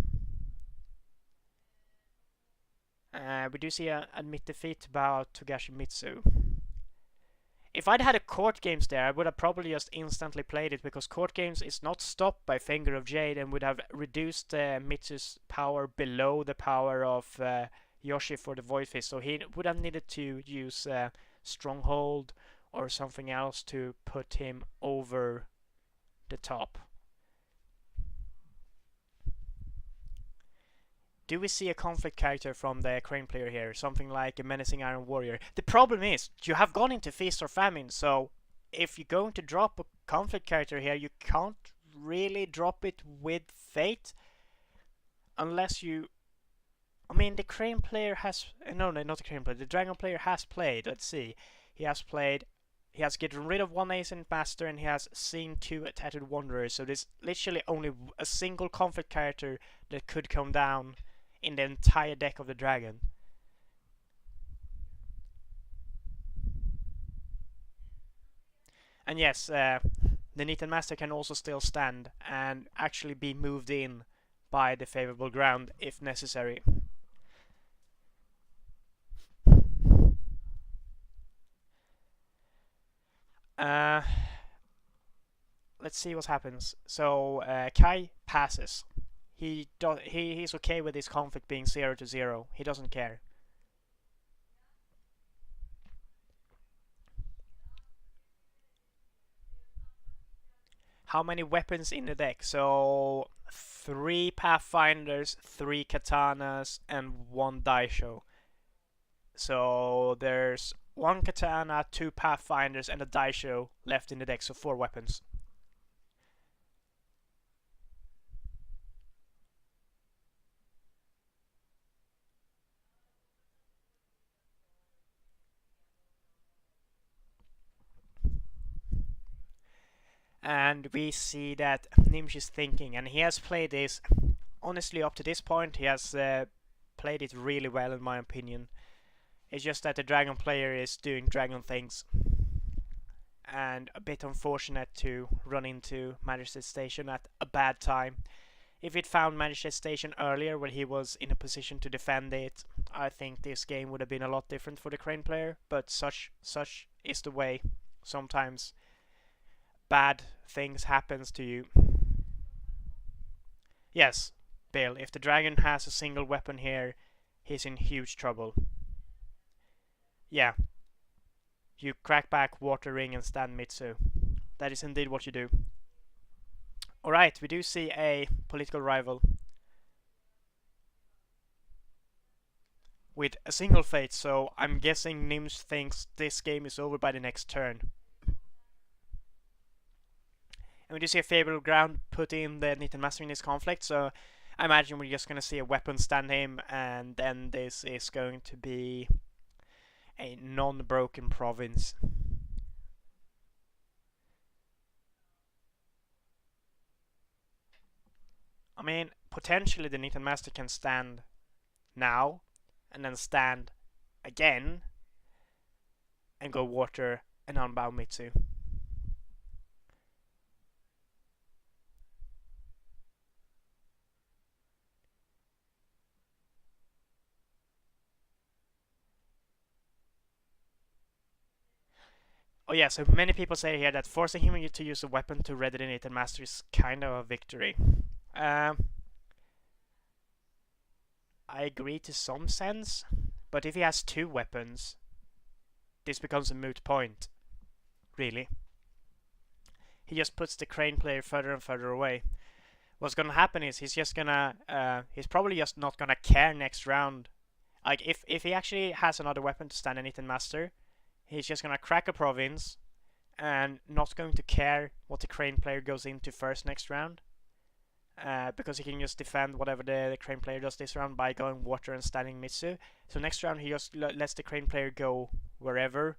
We do see a admit defeat about Togashi Mitsu. If I'd had a court games there, I would have probably just instantly played it, because court games is not stopped by Finger of Jade and would have reduced Mitsu's power below the power of Yoshi for the Void Fist. So he would have needed to use Stronghold or something else to put him over the top. Do we see a conflict character from the Crane player here? Something like a Menacing Iron Warrior. The problem is, you have gone into Feast or Famine, so if you're going to drop a conflict character here, you can't really drop it with Fate. Unless you... I mean, the Crane player has... No, not the Crane player. The Dragon player has played. Let's see. He has gotten rid of one Ancient Master, and he has seen two Tattooed Wanderers. So there's literally only a single conflict character that could come down in the entire deck of the Dragon. And yes, the Niten Master can also still stand and actually be moved in by the favorable ground if necessary. Let's see what happens. So Kai passes. He's okay with his conflict being 0-0. He doesn't care. How many weapons in the deck? So 3 Pathfinders, 3 Katanas, and 1 Daisho. So there's 1 Katana, 2 Pathfinders, and a Daisho left in the deck, so 4 weapons. And we see that Gnimsh is thinking, and he has played this, honestly up to this point, he has played it really well in my opinion. It's just that the Dragon player is doing Dragon things. And a bit unfortunate to run into Magistrate Station at a bad time. If it found Magistrate Station earlier when he was in a position to defend it, I think this game would have been a lot different for the Crane player, but such is the way. Sometimes bad things happens to you. Yes, Bill, if the Dragon has a single weapon here, he's in huge trouble. Yeah. You crack back Water Ring and stand Mitsu. That is indeed what you do. Alright, we do see a political rival. with a single fate, so I'm guessing Gnimsh thinks this game is over by the next turn. And we do see a favorable ground put in the Nitten Master in this conflict, so I imagine we're just going to see a weapon stand him, and then this is going to be a non-broken province. I mean, potentially the Nitten Master can stand now, and then stand again, and go water and unbound Mitsu. Oh yeah, so many people say here that forcing him to use a weapon to ready the Nitten Master is kind of a victory. I agree to some sense, but if he has two weapons, this becomes a moot point, really. He just puts the Crane player further and further away. What's gonna happen is he's probably just not gonna care next round. Like, if he actually has another weapon to stand a Nitten Master, he's just gonna crack a province and not going to care what the Crane player goes into first next round. Because he can just defend whatever the Crane player does this round by going water and standing Mitsu. So next round he just lets the Crane player go wherever,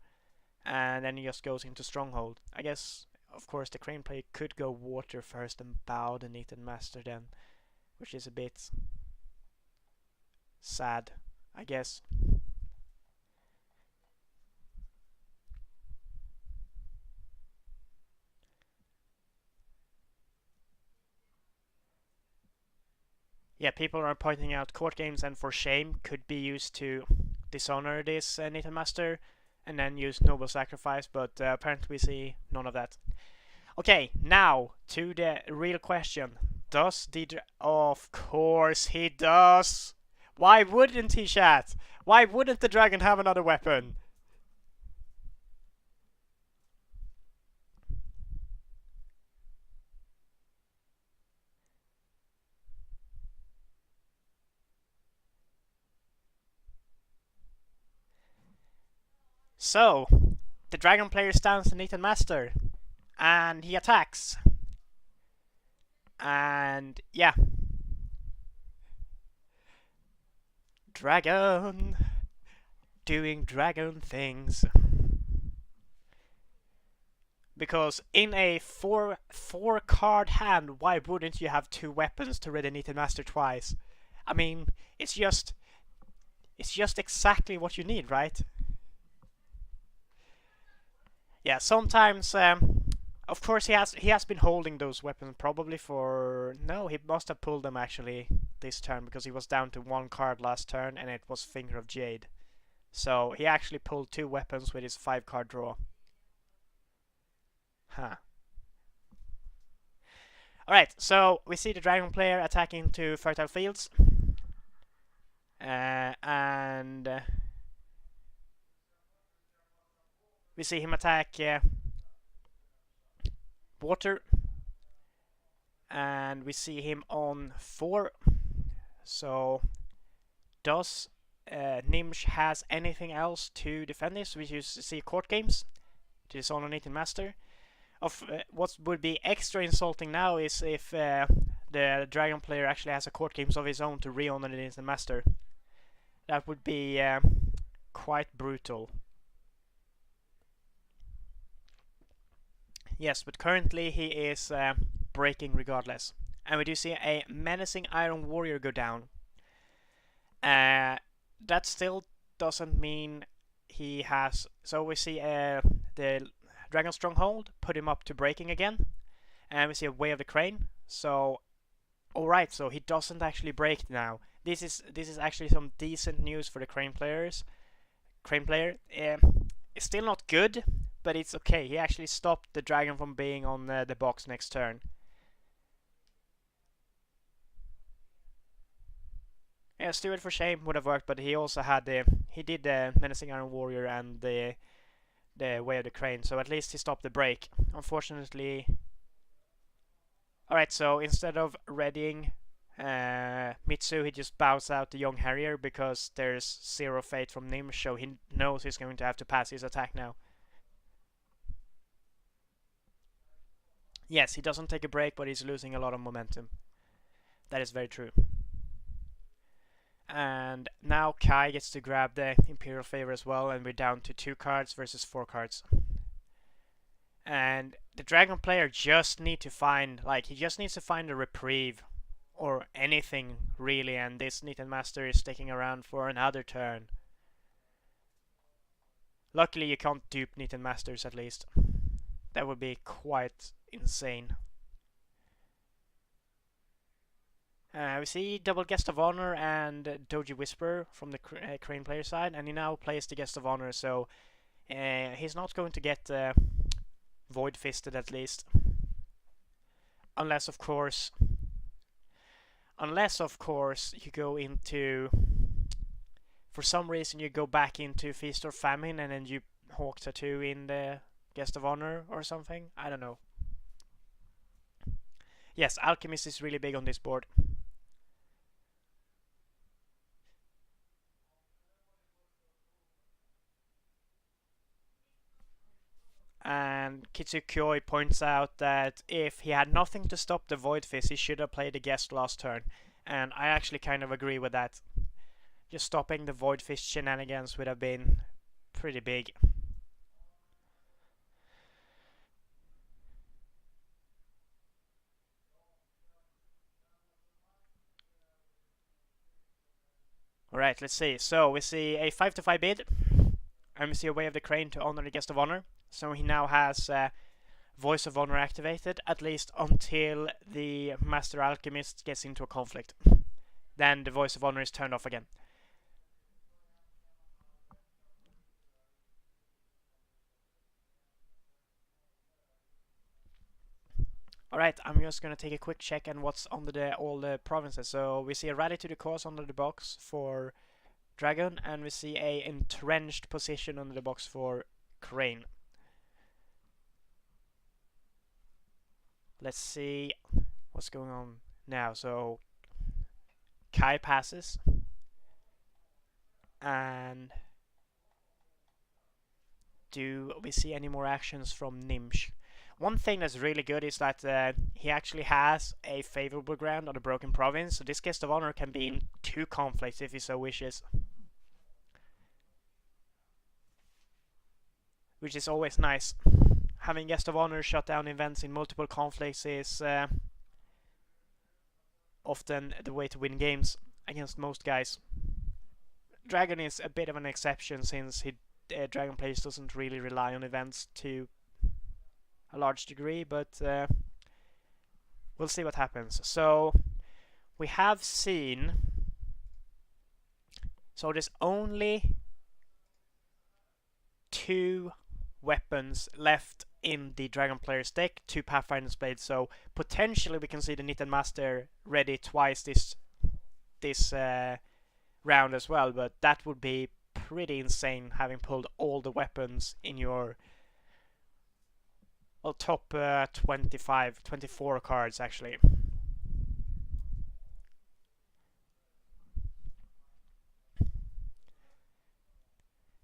and then he just goes into Stronghold. I guess, of course, the Crane player could go water first and bow the Nitten Master then, which is a bit sad, I guess. Yeah, people are pointing out court games and for shame could be used to dishonor this Nitten Master and then use noble sacrifice, but apparently we see none of that. Okay, now to the real question. Does the... Of course he does! Why wouldn't he, chat? Why wouldn't the dragon have another weapon? So, the dragon player stands the Nitten Master, and he attacks. And yeah. Dragon doing dragon things. Because in a four card hand, why wouldn't you have two weapons to ready Nitten Master twice? I mean, it's just exactly what you need, right? Yeah, sometimes, of course, he has been holding those weapons probably for... No, he must have pulled them actually this turn, because he was down to one card last turn, and it was Finger of Jade. So he actually pulled two weapons with his 5-card draw. Huh. Alright, so we see the dragon player attacking to fertile fields. And we see him attack water, and we see him on 4. So does Gnimsh has anything else to defend this? We just see court games to dishonor Nitten Master. Of what would be extra insulting now is if the dragon player actually has a court games of his own to re-honor the Nitten Master. That would be quite brutal. Yes, but currently he is breaking regardless. And we do see a menacing Iron Warrior go down. That still doesn't mean he has... So we see the Dragon Stronghold put him up to breaking again. And we see a Way of the Crane. So, alright, so he doesn't actually break now. This is actually some decent news for the Crane players. Crane player. It's still not good, but it's okay. He actually stopped the dragon from being on the box next turn. Yeah, Steward for Shame would have worked, but he also had he did the Menacing Iron Warrior and the Way of the Crane, so at least he stopped the break. Unfortunately... Alright, so instead of readying Mitsu, he just bows out the young Harrier because there's zero fate from Gnimsh, so he knows he's going to have to pass his attack now. Yes, he doesn't take a break, but he's losing a lot of momentum. That is very true. And now Kai gets to grab the Imperial Favor as well, and we're down to 2 cards versus 4 cards. And the Dragon player just need to find, he just needs to find a reprieve or anything really, and this Neat Master is sticking around for another turn. Luckily you can't dupe Neat Masters at least. That would be quite insane. We see double Guest of Honor and Doji Whisper from the Crane player side, and he now plays the Guest of Honor, so he's not going to get Void Fisted at least. Unless of course you go into, for some reason you go back into Feast or Famine and then you Hawk Tattoo in the Guest of Honor or something. I don't know. Yes, Alchemist is really big on this board. And Kitsukyoi points out that if he had nothing to stop the Void Fist, he should have played the Guest last turn. And I actually kind of agree with that. Just stopping the Void Fist shenanigans would have been pretty big. Alright, let's see. So we see a 5-5 bid. And we see a Way of the Crane to honor the Guest of Honor. So he now has Voice of Honor activated, at least until the Master Alchemist gets into a conflict. Then the Voice of Honor is turned off again. Alright, I'm just gonna take a quick check on what's under all the provinces. So we see a Rally to the Cause under the box for Dragon, and we see a entrenched position under the box for Crane. Let's see what's going on now. So Kai passes, and do we see any more actions from Gnimsh? One thing that's really good is that he actually has a favorable ground on the Broken Province, so this Guest of Honor can be in 2 conflicts if he so wishes. Which is always nice. Having Guest of Honor shut down events in multiple conflicts is often the way to win games against most guys. Dragon is a bit of an exception since Dragon players doesn't really rely on events to a large degree, but we'll see what happens. So we have seen, so there's only 2 weapons left in the Dragon player's deck, 2 Pathfinder's Blades, so potentially we can see the Knitted Master ready twice this round as well, but that would be pretty insane, having pulled all the weapons in your top 24 cards actually.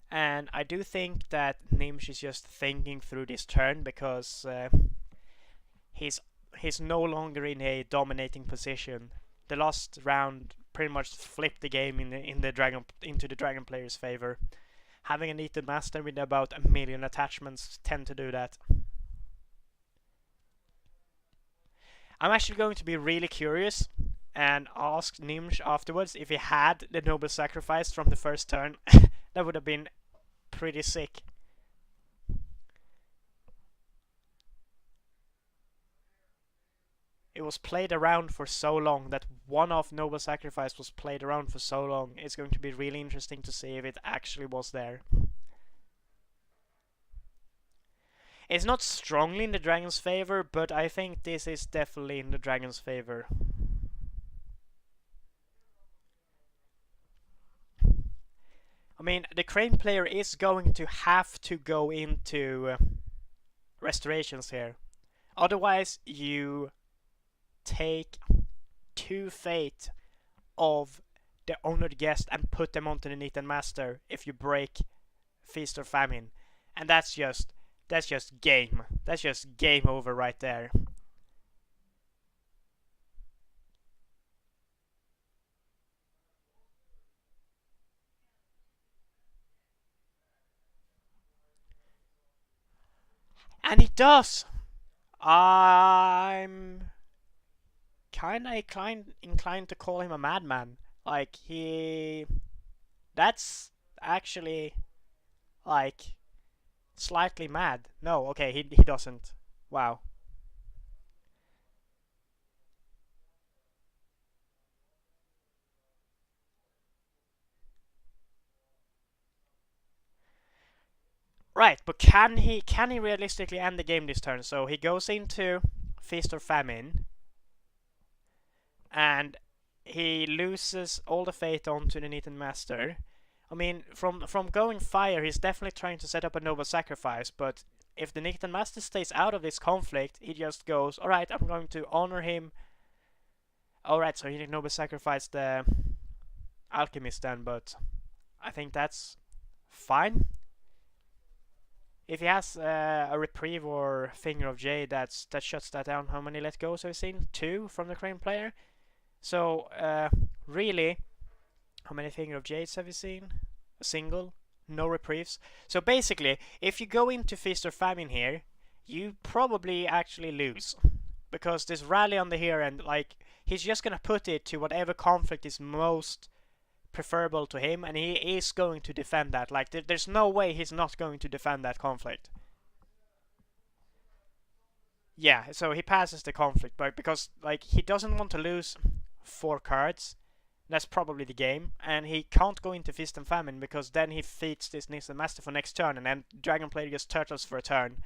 And I do think that Gnimsh is just thinking through this turn, because he's no longer in a dominating position. The last round pretty much flipped the game into the Dragon player's favor. Having a Knitted Master with about 1 million attachments tend to do that. I'm actually going to be really curious and ask Gnimsh afterwards if he had the Noble Sacrifice from the first turn. That would have been pretty sick. It was played around for so long, that one-off Noble Sacrifice was played around for so long. It's going to be really interesting to see if it actually was there. It's not strongly in the Dragon's favor, but I think this is definitely in the Dragon's favor. I mean, the Crane player is going to have to go into restorations here. Otherwise, you take 2 fate of the honored guest and put them onto the Neat and Master if you break Feast or Famine. And that's just game. That's just game over right there. And he does! I'm kinda inclined to call him a madman. Like, that's actually, like, slightly mad. No, okay, he doesn't. Wow. Right, but can he realistically end the game this turn? So he goes into Feast or Famine, and he loses all the fate onto the Neat and Master. I mean, from going fire, he's definitely trying to set up a noble sacrifice, but if the Neat and Master stays out of this conflict, he just goes, alright, I'm going to honor him. Alright, so he did noble sacrifice the alchemist then, but I think that's fine. If he has a reprieve or Finger of Jade, that shuts that down. How many let goes have we seen? 2 from the Crane player. So really, how many Finger of Jades have we seen? A single. No reprieves. So basically, if you go into Feast or Famine here, you probably actually lose, because this rally on the here end, like, he's just gonna put it to whatever conflict is most preferable to him, and he is going to defend that. Like, there's no way he's not going to defend that conflict. Yeah, so he passes the conflict, but because, like, he doesn't want to lose 4 cards. That's probably the game, and he can't go into Feast and Famine because then he feeds this Neat and Master for next turn, and then Dragon player just turtles for a turn,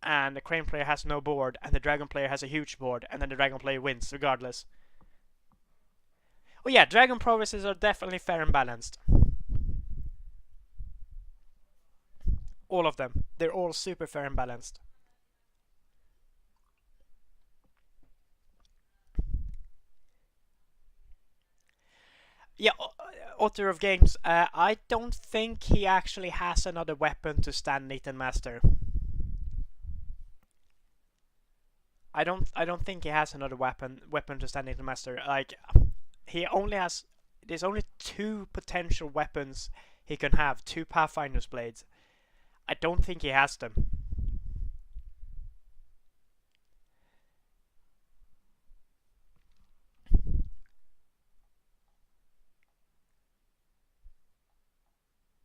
and the Crane player has no board, and the Dragon player has a huge board, and then the Dragon player wins regardless. Oh yeah, Dragon progresses are definitely fair and balanced. All of them. They're all super fair and balanced. Yeah, author of games. I don't think he actually has another weapon to stand Neat and Master. I don't think he has another weapon to stand Neat and Master. Like, he only has. There's only 2 potential weapons he can have. 2 Pathfinder's blades. I don't think he has them.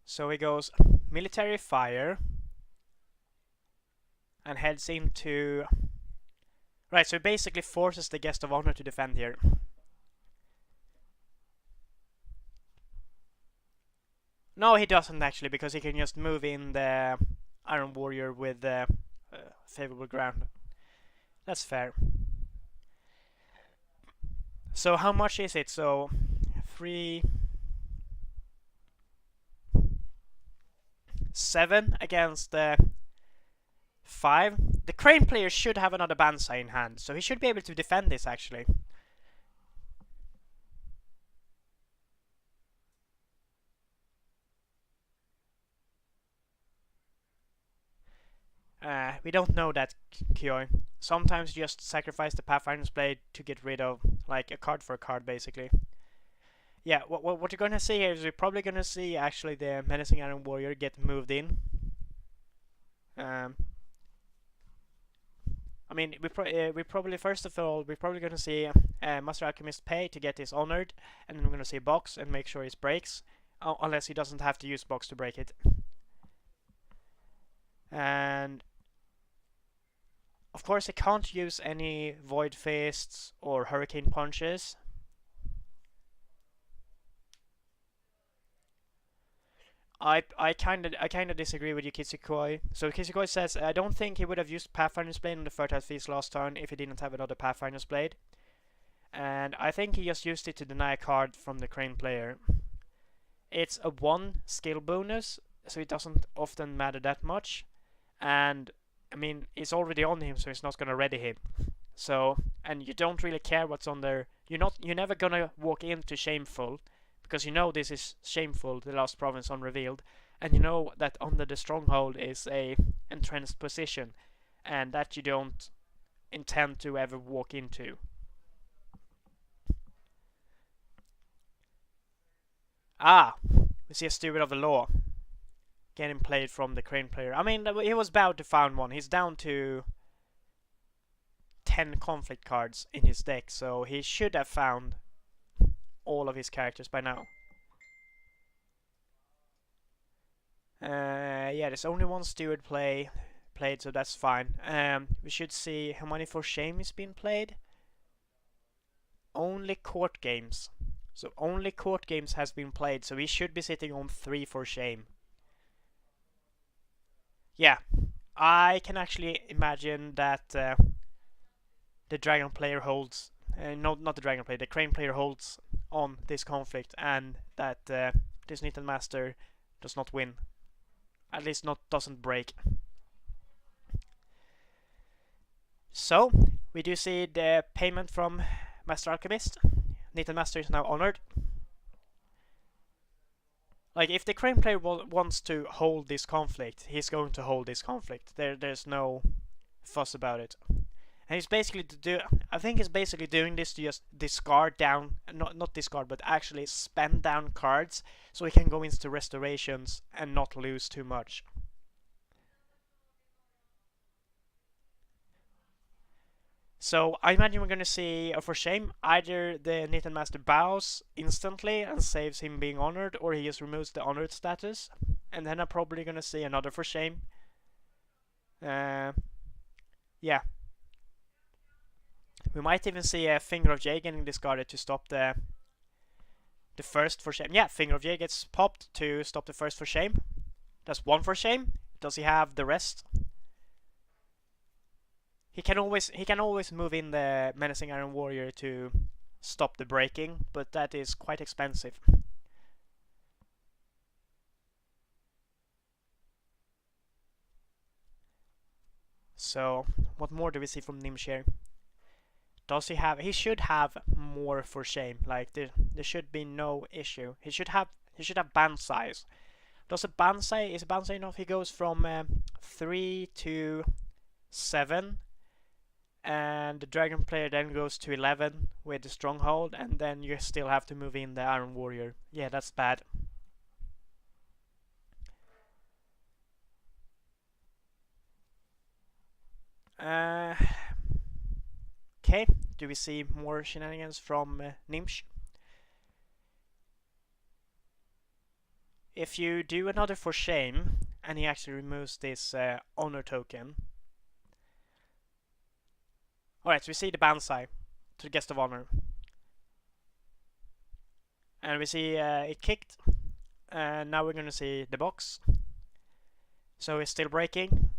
So he goes military fire and heads into. Right, so he basically forces the guest of honor to defend here. No, he doesn't actually, because he can just move in the Iron Warrior with favorable ground. That's fair. So how much is it? So 3, 7 against 5. The Crane player should have another Banzai in hand, so he should be able to defend this actually. We don't know that, Kioi. Sometimes you just sacrifice the Pathfinder's Blade to get rid of, like, a card for a card, basically. Yeah, what you're gonna see here is we're probably gonna see actually the Menacing Iron Warrior get moved in. I mean, we probably, first of all, we're probably gonna see Master Alchemist pay to get this honored, and then we're gonna see Box and make sure it breaks, unless he doesn't have to use Box to break it. And of course, I can't use any Void Fists or Hurricane Punches. I kind of disagree with you, Kitsukoi. So Kitsukoi says, I don't think he would have used Pathfinder's Blade on the Fertile Feast last turn if he didn't have another Pathfinder's Blade. And I think he just used it to deny a card from the Crane player. It's a 1 skill bonus, so it doesn't often matter that much. And I mean, it's already on him, so it's not gonna ready him. So, and you don't really care what's on there. You're never gonna walk into Shameful, because you know this is Shameful, the last province unrevealed, and you know that under the stronghold is a entrenched position, and that you don't intend to ever walk into. Ah, we see a steward of the law getting played from the crane player. I mean, he was bound to find one. He's down to 10 conflict cards in his deck, so he should have found all of his characters by now. Yeah, there's only one steward played, so that's fine. We should see how many for shame is being played. Only court games. So only court games has been played, so we should be sitting on 3 for shame. Yeah, I can actually imagine that the dragon player holds, not the dragon player, the crane player holds on this conflict, and that this Knitted Master does not win. At least doesn't break. So, we do see the payment from Master Alchemist. Knitted Master is now honored. Like, if the crane player wants to hold this conflict, he's going to hold this conflict. There's no fuss about it. And he's basically I think he's basically doing this to just discard down, not discard, but actually spend down cards so he can go into restorations and not lose too much. So I imagine we're going to see, for shame, either the Knitted Master bows instantly and saves him being honored, or he just removes the honored status. And then I'm probably going to see another for shame. Yeah. We might even see a Finger of Jade getting discarded to stop the first for shame. Yeah, Finger of Jade gets popped to stop the first for shame. That's one for shame. Does he have the rest? He can always move in the Menacing Iron Warrior to stop the breaking, but that is quite expensive. So, what more do we see from Gnimsh here? Does he have? He should have more for shame. Like there should be no issue. He should have band size. Is a band size enough? He goes from 3 to 7, and the dragon player then goes to 11 with the stronghold, and then you still have to move in the Iron Warrior. Yeah, that's bad. Okay, do we see more shenanigans from Gnimsh? If you do another for shame, and he actually removes this honor token. Alright, so we see the Bansai to the guest of honor. And we see it kicked. And now we're gonna see the box. So it's still breaking.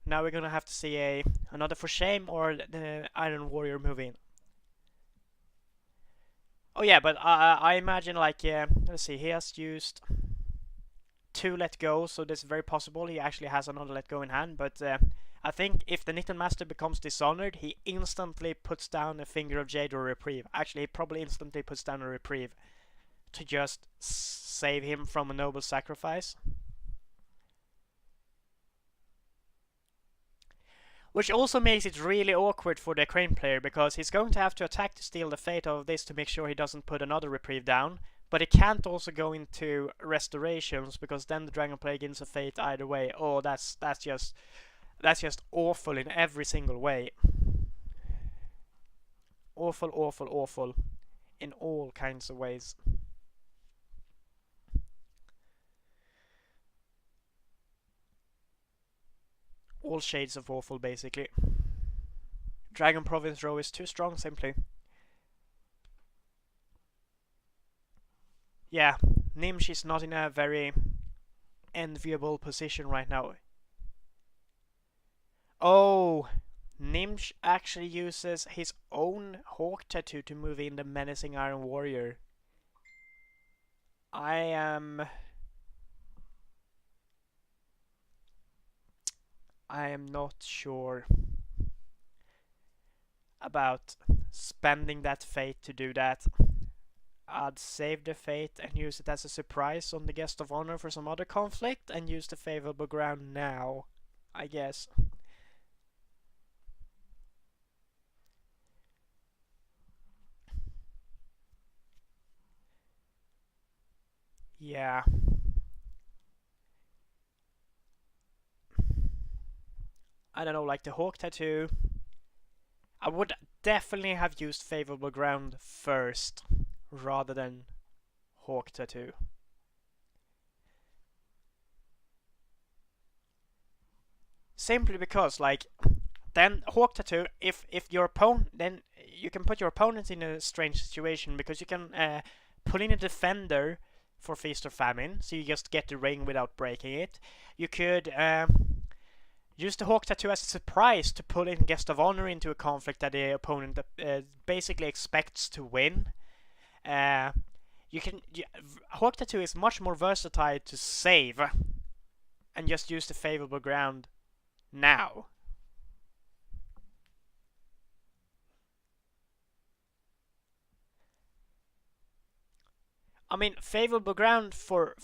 Now we're gonna have to see another for shame or the Iron Warrior move in. Oh yeah, but I imagine like let's see, he has used 2 let go, so this is very possible he actually has another let go in hand. But I think if the Knitted Master becomes dishonored, he instantly puts down a Finger of Jade or Reprieve. Actually, he probably instantly puts down a Reprieve to just save him from a noble sacrifice. Which also makes it really awkward for the crane player, because he's going to have to attack to steal the fate of this to make sure he doesn't put another reprieve down. But he can't also go into restorations, because then the dragon player gains a fate either way. Oh, that's just awful in every single way. Awful, awful, awful in all kinds of ways. All shades of awful, basically. Dragon Province row is too strong, simply. Yeah, Gnimsh is not in a very enviable position right now. Oh, Gnimsh actually uses his own hawk tattoo to move in the Menacing Iron Warrior. I am not sure. about spending that fate to do that. I'd save the fate and use it as a surprise on the guest of honor for some other conflict and use the favorable ground now, I guess. Yeah. I don't know, like the Hawk Tattoo. I would definitely have used favorable ground first rather than Hawk Tattoo. Simply because, like, then Hawk Tattoo, if your opponent, then you can put your opponent in a strange situation because you can pull in a defender for Feast or Famine, so you just get the ring without breaking it. You could use the Hawk Tattoo as a surprise to pull in Guest of Honor into a conflict that the opponent basically expects to win. Hawk Tattoo is much more versatile to save and just use the favorable ground now. I mean, favorable ground for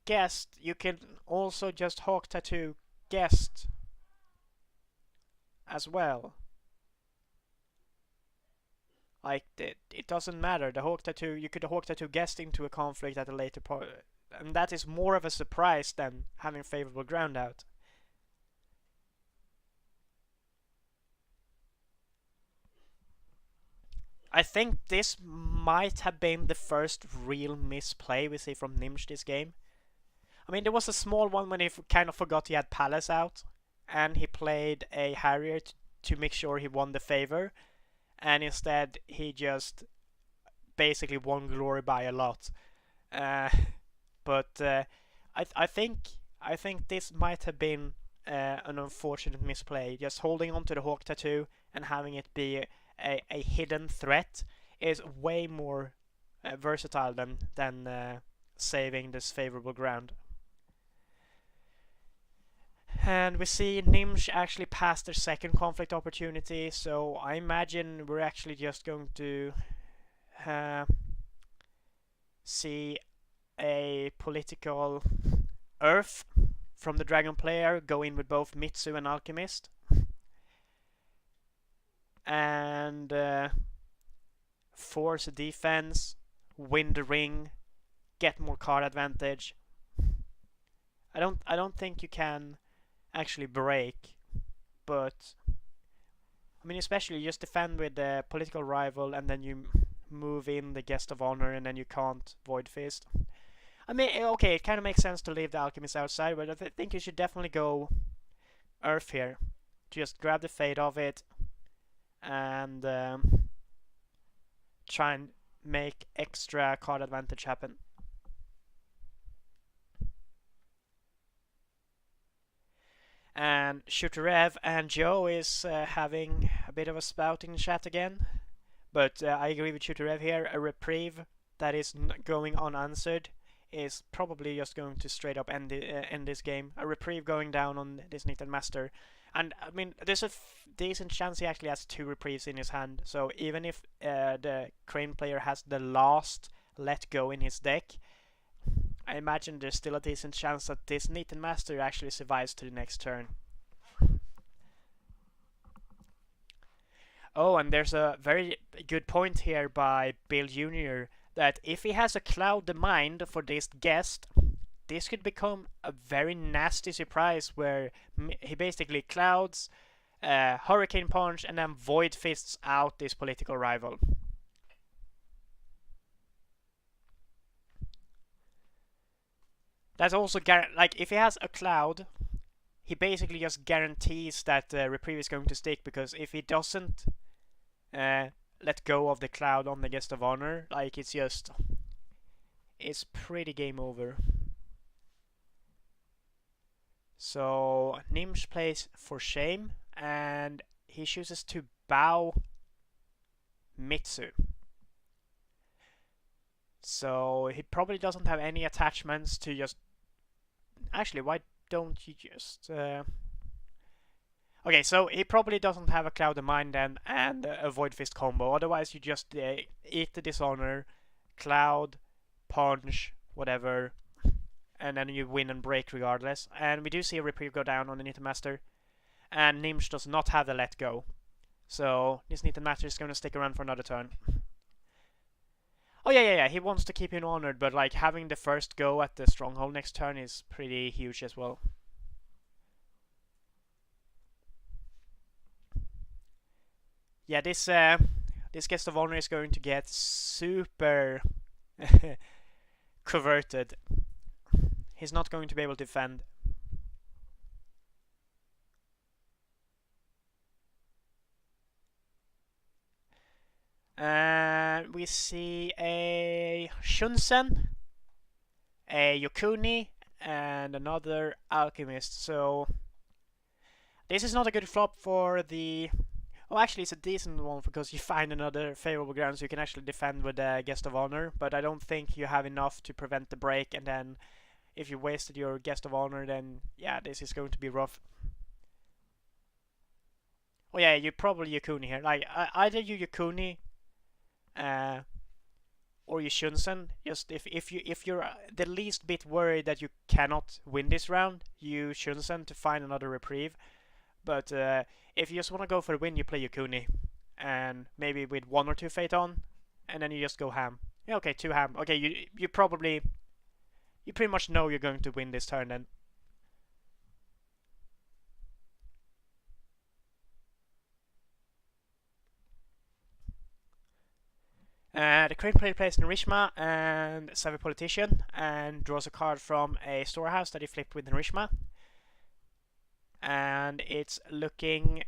guest, you can also just Hawk Tattoo guest as well. Like, it doesn't matter. The Hawk Tattoo, you could Hawk Tattoo guest into a conflict at a later point, and that is more of a surprise than having favorable ground out. I think this might have been the first real misplay we see from Gnimsh this game. I mean, there was a small one when he kind of forgot he had Palace out, and he played a Harrier to make sure he won the favor, and instead he just basically won glory by a lot. Uh, but I think this might have been an unfortunate misplay. Just holding on to the Hawk Tattoo and having it be a hidden threat is way more versatile than saving this favorable ground. And we see Gnimsh actually pass their second conflict opportunity, so I imagine we're actually just going to see a political Earth from the Dragon player go in with both Mitsu and Alchemist. And force a defense, win the ring, get more card advantage. I don't think you can actually break, but I mean, especially you just defend with the political rival and then you move in the guest of honor and then you can't void fist. I mean, okay, it kind of makes sense to leave the alchemist outside, but I think you should definitely go Earth here. Just grab the fate of it and try and make extra card advantage happen. And Shooterev and Joe is having a bit of a spout in chat again. But I agree with Shooterev here. A reprieve that is going unanswered is probably just going to straight up end this game. A reprieve going down on this Knitted Master. And I mean, there's a decent chance he actually has 2 reprieves in his hand. So even if the Crane player has the last let go in his deck, I imagine there's still a decent chance that this Knitted Master actually survives to the next turn. Oh, and there's a very good point here by Bill Jr. that if he has a Cloud the Mind for this guest, this could become a very nasty surprise where he basically clouds, Hurricane Punch, and then Void Fists out this political rival. That's also like if he has a Cloud, he basically just guarantees that reprieve is going to stick, because if he doesn't let go of the Cloud on the guest of honor, like it's pretty game over. So Gnimsh plays for shame, and he chooses to bow Mitsu. So he probably doesn't have any attachments to just... Actually, why don't you just... Oh Okay, so he probably doesn't have a Cloud of Mind then and a Void Fist combo. Otherwise, you just eat the Dishonor, Cloud, Punch, whatever, and then you win and break regardless. And we do see a reprieve go down on the Nita Master, and Gnimsh does not have the Let Go. So this Nita Master is going to stick around for another turn. Oh yeah, he wants to keep him honored, but like having the first go at the Stronghold next turn is pretty huge as well. Yeah, this Guest of Honor is going to get super converted. He's not going to be able to defend. And we see a Shunsen, a Yokuni, and another Alchemist. So this is not a good flop for the... Well, actually, it's a decent one because you find another favorable ground so you can actually defend with the Guest of Honor. But I don't think you have enough to prevent the break. And then if you wasted your Guest of Honor, then yeah, this is going to be rough. Oh yeah, you probably Yokuni here. Like either you Yokuni, or you Shunsen. Just if you're the least bit worried that you cannot win this round, you Shunsen to find another reprieve. But if you just want to go for a win, you play Yokuni, and maybe with 1 or 2 Fate on, and then you just go ham. Yeah, okay, 2 ham. Okay, you pretty much know you're going to win this turn then. The Crane player plays Narishma and Savvy Politician and draws a card from a storehouse that he flipped with Narishma. And it's looking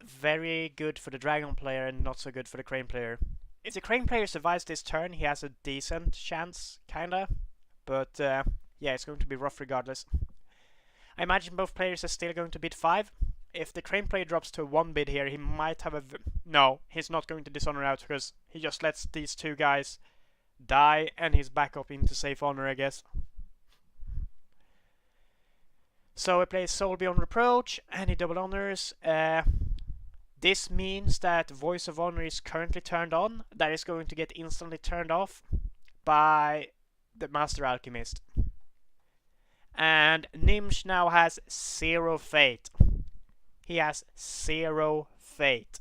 very good for the Dragon player and not so good for the Crane player. If the Crane player survives this turn, he has a decent chance, kinda. But yeah, it's going to be rough regardless. I imagine both players are still going to bid 5. If the Crane player drops to a 1 bid here, he might have a... No, he's not going to Dishonor out because he just lets these 2 guys die and he's back up into safe honor, I guess. So he plays Soul Beyond Reproach and he double honors. This means that Voice of Honor is currently turned on. That is going to get instantly turned off by the Master Alchemist. And Gnimsh now has 0 fate. He has 0 fate.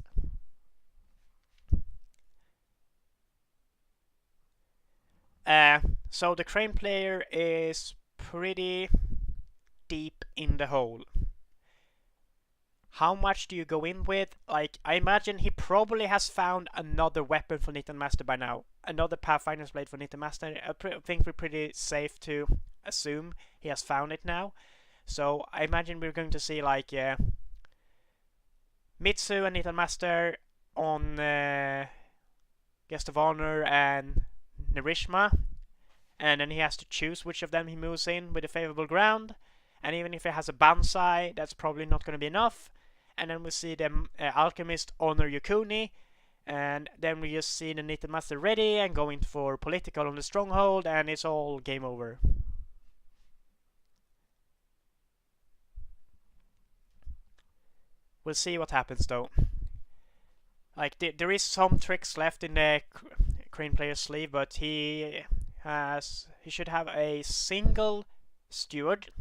So the Crane player is pretty deep in the hole. How much do you go in with? Like, I imagine he probably has found another weapon for Nita Master by now. Another Pathfinder's Blade for Nita Master. I think we're pretty safe to assume he has found it now. So I imagine we're going to see like Mitsu and Nita Master on Guest of Honor and Narishma. And then he has to choose which of them he moves in with a favorable ground. And even if he has a Banzai, that's probably not going to be enough. And then we see the Alchemist honor Yokuni. And then we just see the Nita Master ready and going for political on the Stronghold. And it's all game over. We'll see what happens though. Like, there is some tricks left in the Crane player's sleeve. But he should have a single Steward.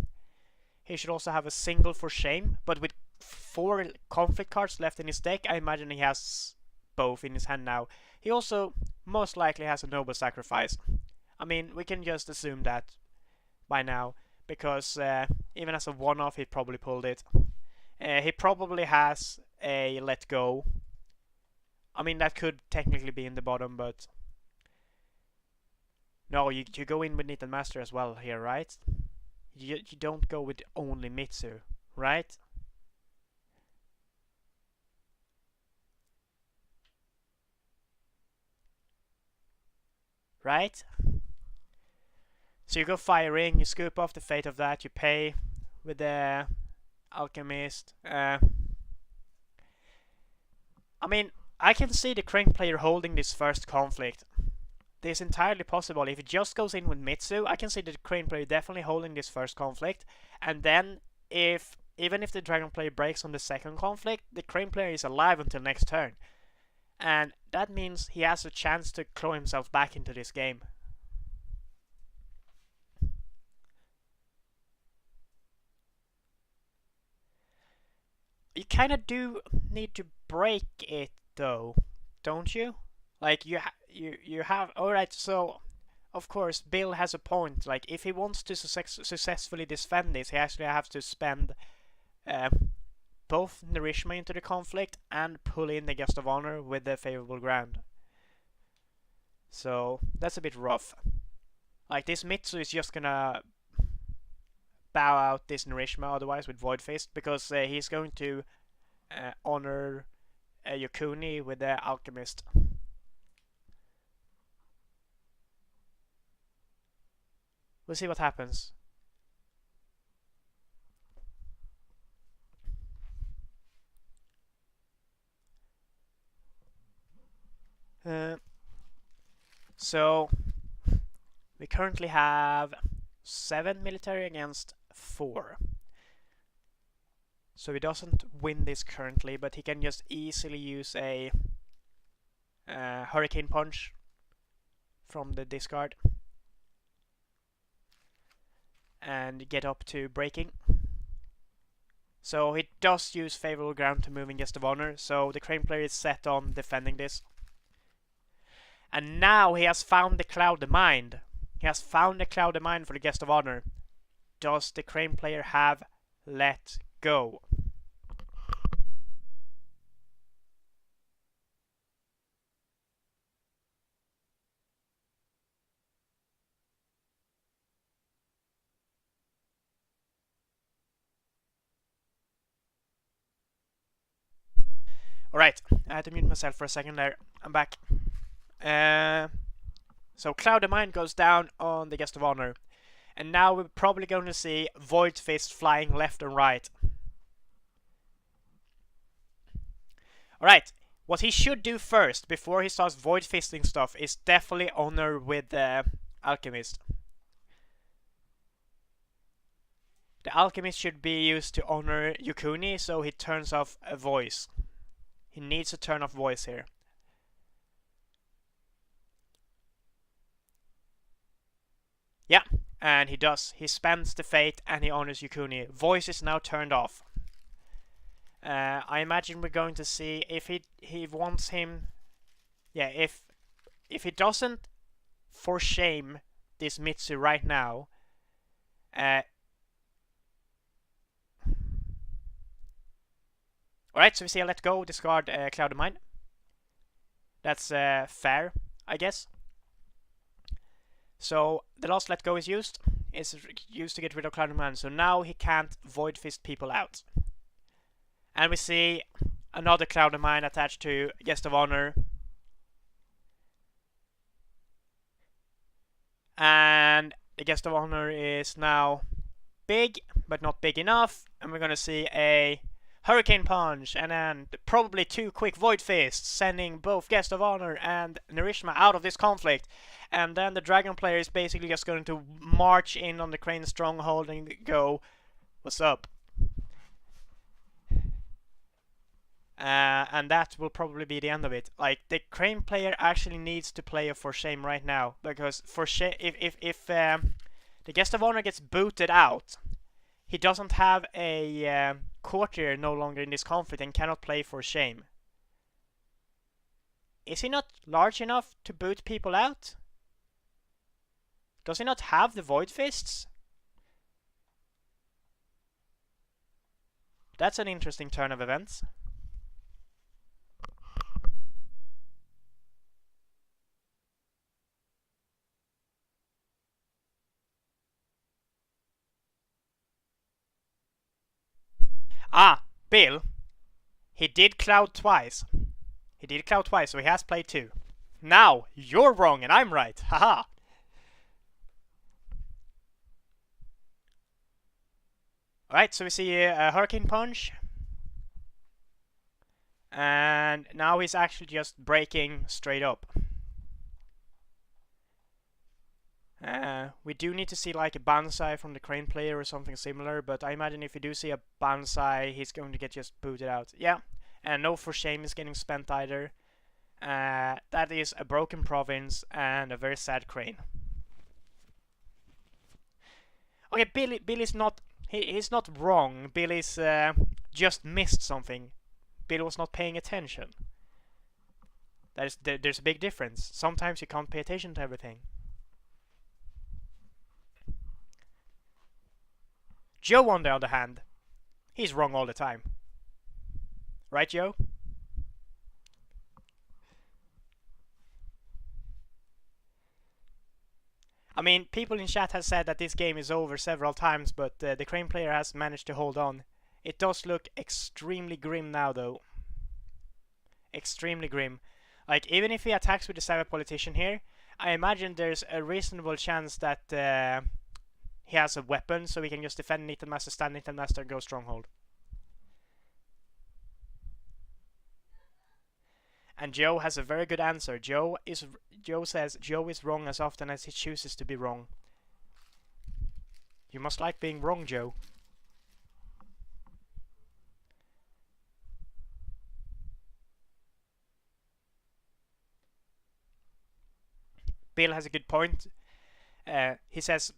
He should also have a single for Shame, but with 4 conflict cards left in his deck, I imagine he has both in his hand now. He also most likely has a Noble Sacrifice. I mean, we can just assume that by now, because even as a one-off, he probably pulled it. He probably has a Let Go. I mean, that could technically be in the bottom, but... No, you go in with Nita Master as well here, right? You don't go with only Mitsu, right? Right? So you go firing, you scoop off the fate of that, you pay with the Alchemist. I mean, I can see the Crane player holding this first conflict. This is entirely possible. If it just goes in with Mitsu, I can see the Crane player definitely holding this first conflict. And then if even if the dragon player breaks on the second conflict, the crane player is alive until next turn. And that means he has a chance to claw himself back into this game. You kind of do need to break it though, don't you? Like you have. All right, so of course Bill has a point. Like if he wants to successfully defend this, he actually has to spend both Narishma into the conflict and pull in the Guest of Honor with the favorable ground. So that's a bit rough. Like this Mitsu is just gonna bow out this Narishma otherwise with Void Fist, because he's going to honor Yokuni with the Alchemist. We'll see what happens. So we currently have 7 military against 4. So he doesn't win this currently, but he can just easily use a Hurricane Punch from the discard and get up to breaking. So he does use favorable ground to moving Guest of Honor, so the crane player is set on defending this. And now he has found the Cloud of Mind. He has found the Cloud of Mind for the Guest of Honor. Does the crane player have let go? Alright, I had to mute myself for a second there. I'm back. So Cloud of Mind goes down on the Guest of Honor. And now we're probably going to see Void Fist flying left and right. Alright, what he should do first, before he starts Void Fisting stuff, is definitely honor with the Alchemist. The Alchemist should be used to honor Yokuni, so he turns off a voice. He needs to turn off voice here. Yeah, and he does. He spends the fate and he honors Yokuni. Voice is now turned off. I imagine we're going to see if he wants him. Yeah, if he doesn't for shame this Mitsu right now. Alright, so we see a let go, discard Cloud of Mind. That's fair, I guess. So the last let go is used. It's used to get rid of Cloud of Mind. So now he can't Void Fist people out. And we see another Cloud of Mind attached to Guest of Honor. And the Guest of Honor is now big, but not big enough. And we're going to see a Hurricane Punch, and then probably 2 quick Void Fists, sending both Guest of Honor and Narishma out of this conflict. And then the Dragon player is basically just going to march in on the Crane Stronghold and go, what's up? And that will probably be the end of it. Like, the Crane player actually needs to play a For Shame right now, because For Shame, if the Guest of Honor gets booted out, he doesn't have a courtier no longer in this conflict and cannot play For Shame. Is he not large enough to boot people out? Does he not have the Void Fists? That's an interesting turn of events. Ah, Bill. He did Cloud twice. He did Cloud twice, so he has played 2. Now, you're wrong and I'm right. Haha. Alright, so we see a Hurricane Punch. And now he's actually just breaking straight up. We do need to see like a Banzai from the Crane player or something similar, but I imagine if we do see a Banzai, he's going to get just booted out. Yeah, and no for shame is getting spent either. That is a broken province and a very sad Crane. Okay, Billy's not... He's not wrong. Billy's just missed something. Billy was not paying attention. There's a big difference. Sometimes you can't pay attention to everything. Joe, on the other hand, he's wrong all the time. Right, Joe? I mean, people in chat have said that this game is over several times, but the Crane player has managed to hold on. It does look extremely grim now, though. Extremely grim. Like, even if he attacks with the Cyber Politician here, I imagine there's a reasonable chance that he has a weapon, so he can just defend Nitten Master, stand Nitten Master, and go Stronghold. And Joe has a very good answer. Joe says Joe is wrong as often as he chooses to be wrong. You must like being wrong, Joe. Bill has a good point. He says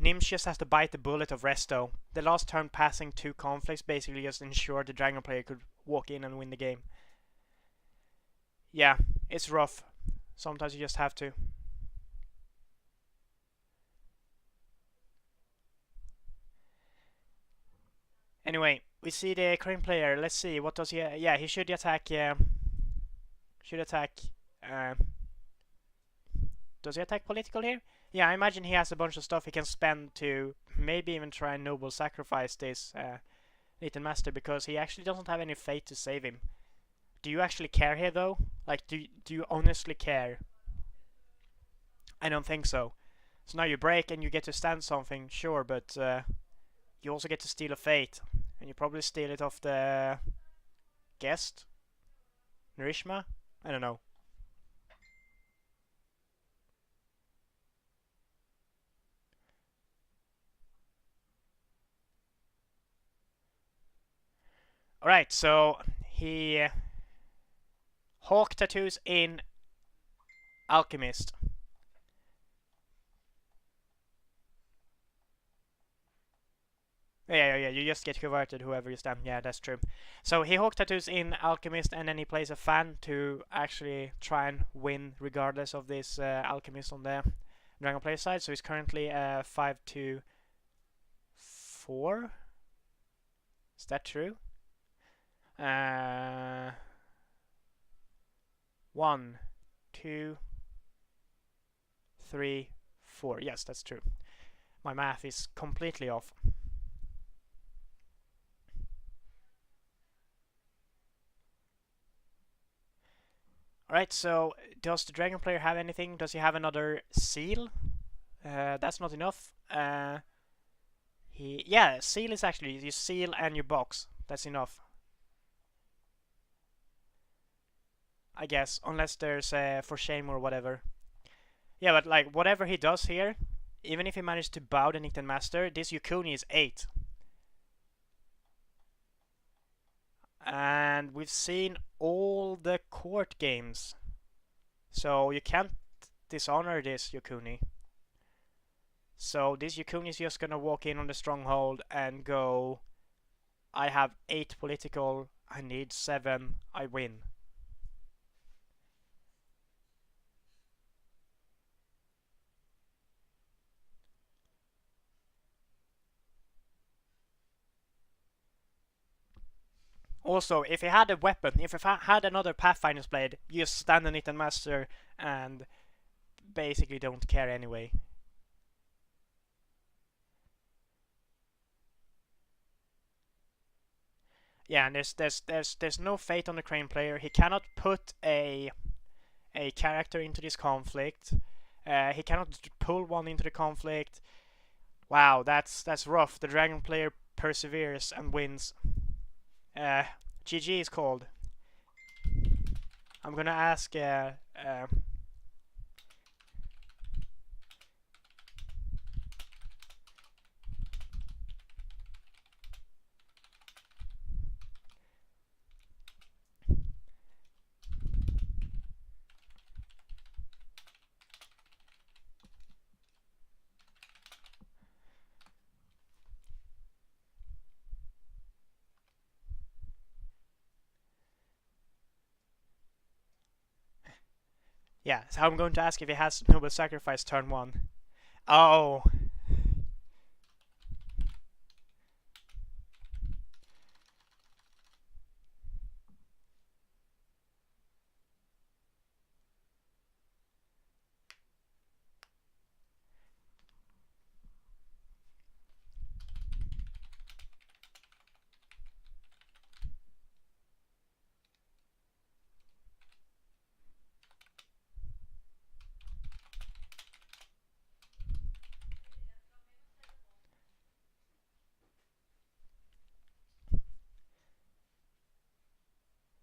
Gnimsh just has to bite the bullet of Resto. The last turn passing 2 conflicts basically just ensured the Dragon player could walk in and win the game. Yeah, it's rough. Sometimes you just have to. Anyway, we see the Crane player. Let's see, what does he... yeah, he should attack... should attack... does he attack political here? Yeah, I imagine he has a bunch of stuff he can spend to maybe even try and noble sacrifice this Nitten Master, because he actually doesn't have any fate to save him. Do you actually care here, though? Like, do you honestly care? I don't think so. So now you break and you get to stand something, sure, but you also get to steal a fate. And you probably steal it off the guest? Narishma? I don't know. Alright, so he... Hawk tattoos in Alchemist. Yeah, you just get converted whoever you stand. Yeah, that's true. So he Hawk tattoos in Alchemist, and then he plays a fan to actually try and win regardless of this Alchemist on the Dragon player side. So he's currently 5-2-4. Is that true? 1, 2, 3, 4. Yes, that's true. My math is completely off. Alright, so does the Dragon player have anything? Does he have another seal? That's not enough. Yeah, seal is actually, you seal and you box. That's enough. I guess, unless there's for shame or whatever. Yeah, but like, whatever he does here, even if he managed to bow the Nitten Master, this Yukuni is 8. And we've seen all the court games. So you can't dishonor this Yukuni. So this Yukuni is just gonna walk in on the stronghold and go, I have 8 political, I need 7, I win. Also, if he had a weapon, if he had another Pathfinder's Blade, you just stand on it and master and basically don't care anyway. Yeah, and there's no fate on the Crane player. He cannot put a character into this conflict. He cannot pull one into the conflict. Wow, that's rough. The Dragon player perseveres and wins. GG is called. I'm gonna ask Yeah, so I'm going to ask if he has Noble Sacrifice turn 1. Oh.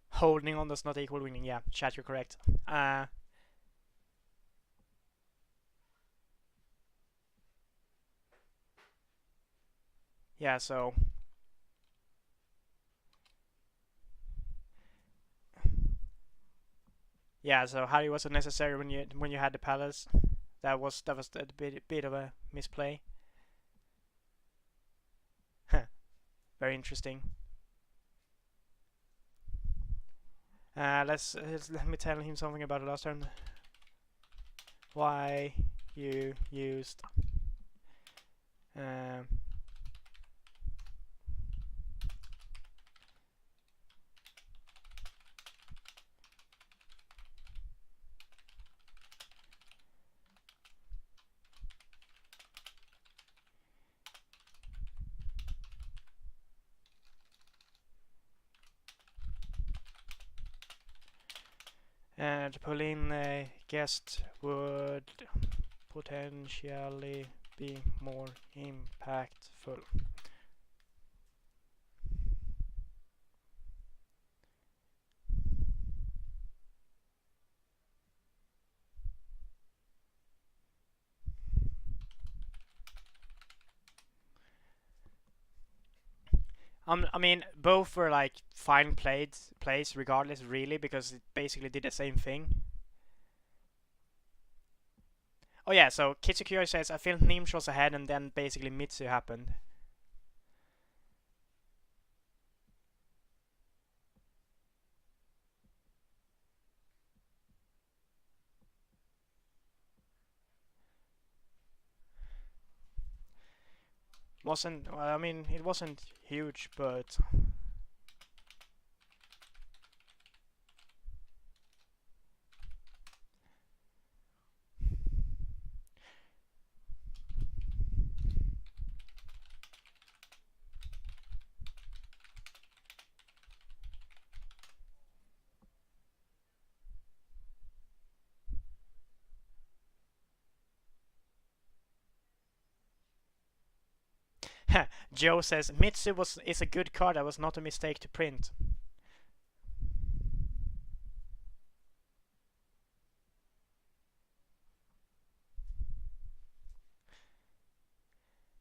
Holding on does not equal winning. Yeah, chat, you're correct. Yeah, so yeah, so Harry wasn't necessary when you had the palace. That was a bit of a misplay. Very interesting. Let me tell him something about the last turn. Why you used um, to pull in a guest would potentially be more impactful. I mean, both were like fine plays regardless, really, because it basically did the same thing. Oh yeah, so Kitsukuri says, I feel Gnimsh was ahead and then basically Mitsu happened. Wasn't, well, I mean, it wasn't huge, but Joe says Mitsu is a good card. That was not a mistake to print.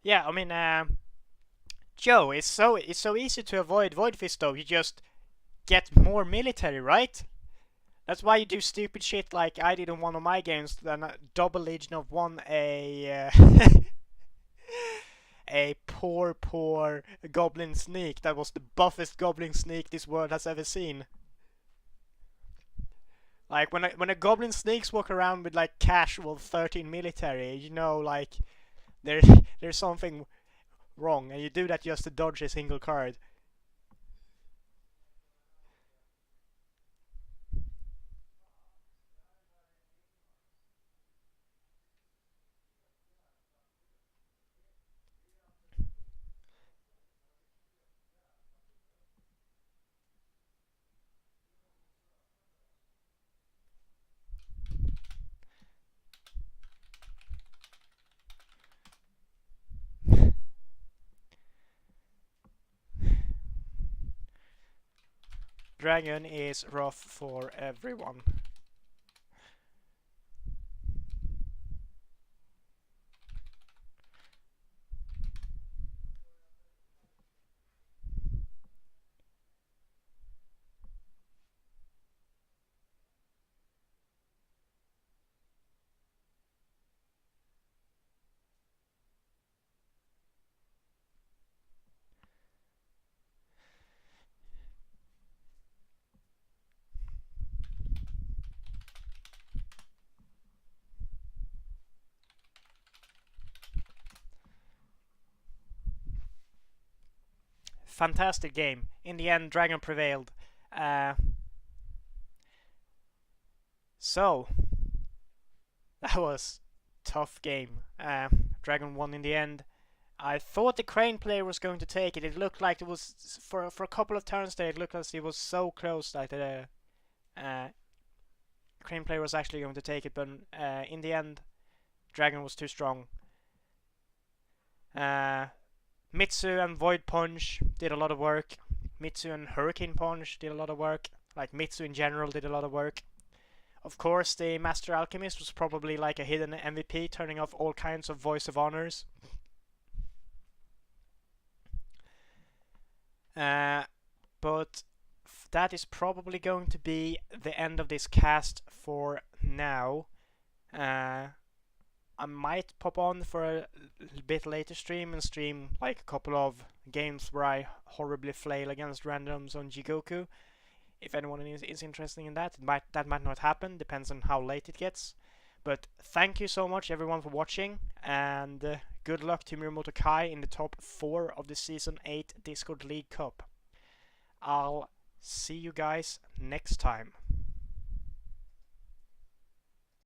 Yeah, I mean, Joe, it's so easy to avoid Void Fist though. You just get more military, right? That's why you do stupid shit like I did in one of my games. Then double Legion of One, a poor Goblin Sneak. That was the buffest Goblin Sneak this world has ever seen. Like when a Goblin Sneaks walk around with like casual 13 military, you know, like there there's something wrong, and you do that just to dodge a single card. Dragon is rough for everyone. fantastic game. In the end, Dragon prevailed. So that was tough game. Dragon won in the end. I thought the Crane player was going to take it. It looked like it was for a couple of turns there. It looked as it was so close that the Crane player was actually going to take it, but in the end, Dragon was too strong. Mitsu and Void Punch did a lot of work. Mitsu and Hurricane Punch did a lot of work. Like Mitsu in general did a lot of work. Of course, the Master Alchemist was probably like a hidden MVP, turning off all kinds of Voice of Honors. But that is probably going to be the end of this cast for now. I might pop on for a bit later stream and stream like a couple of games where I horribly flail against randoms on Jigoku. If anyone is interested in that, that might not happen, depends on how late it gets. But thank you so much everyone for watching, and good luck to Mirumoto Kai in the top 4 of the Season 8 Discord League Cup. I'll see you guys next time.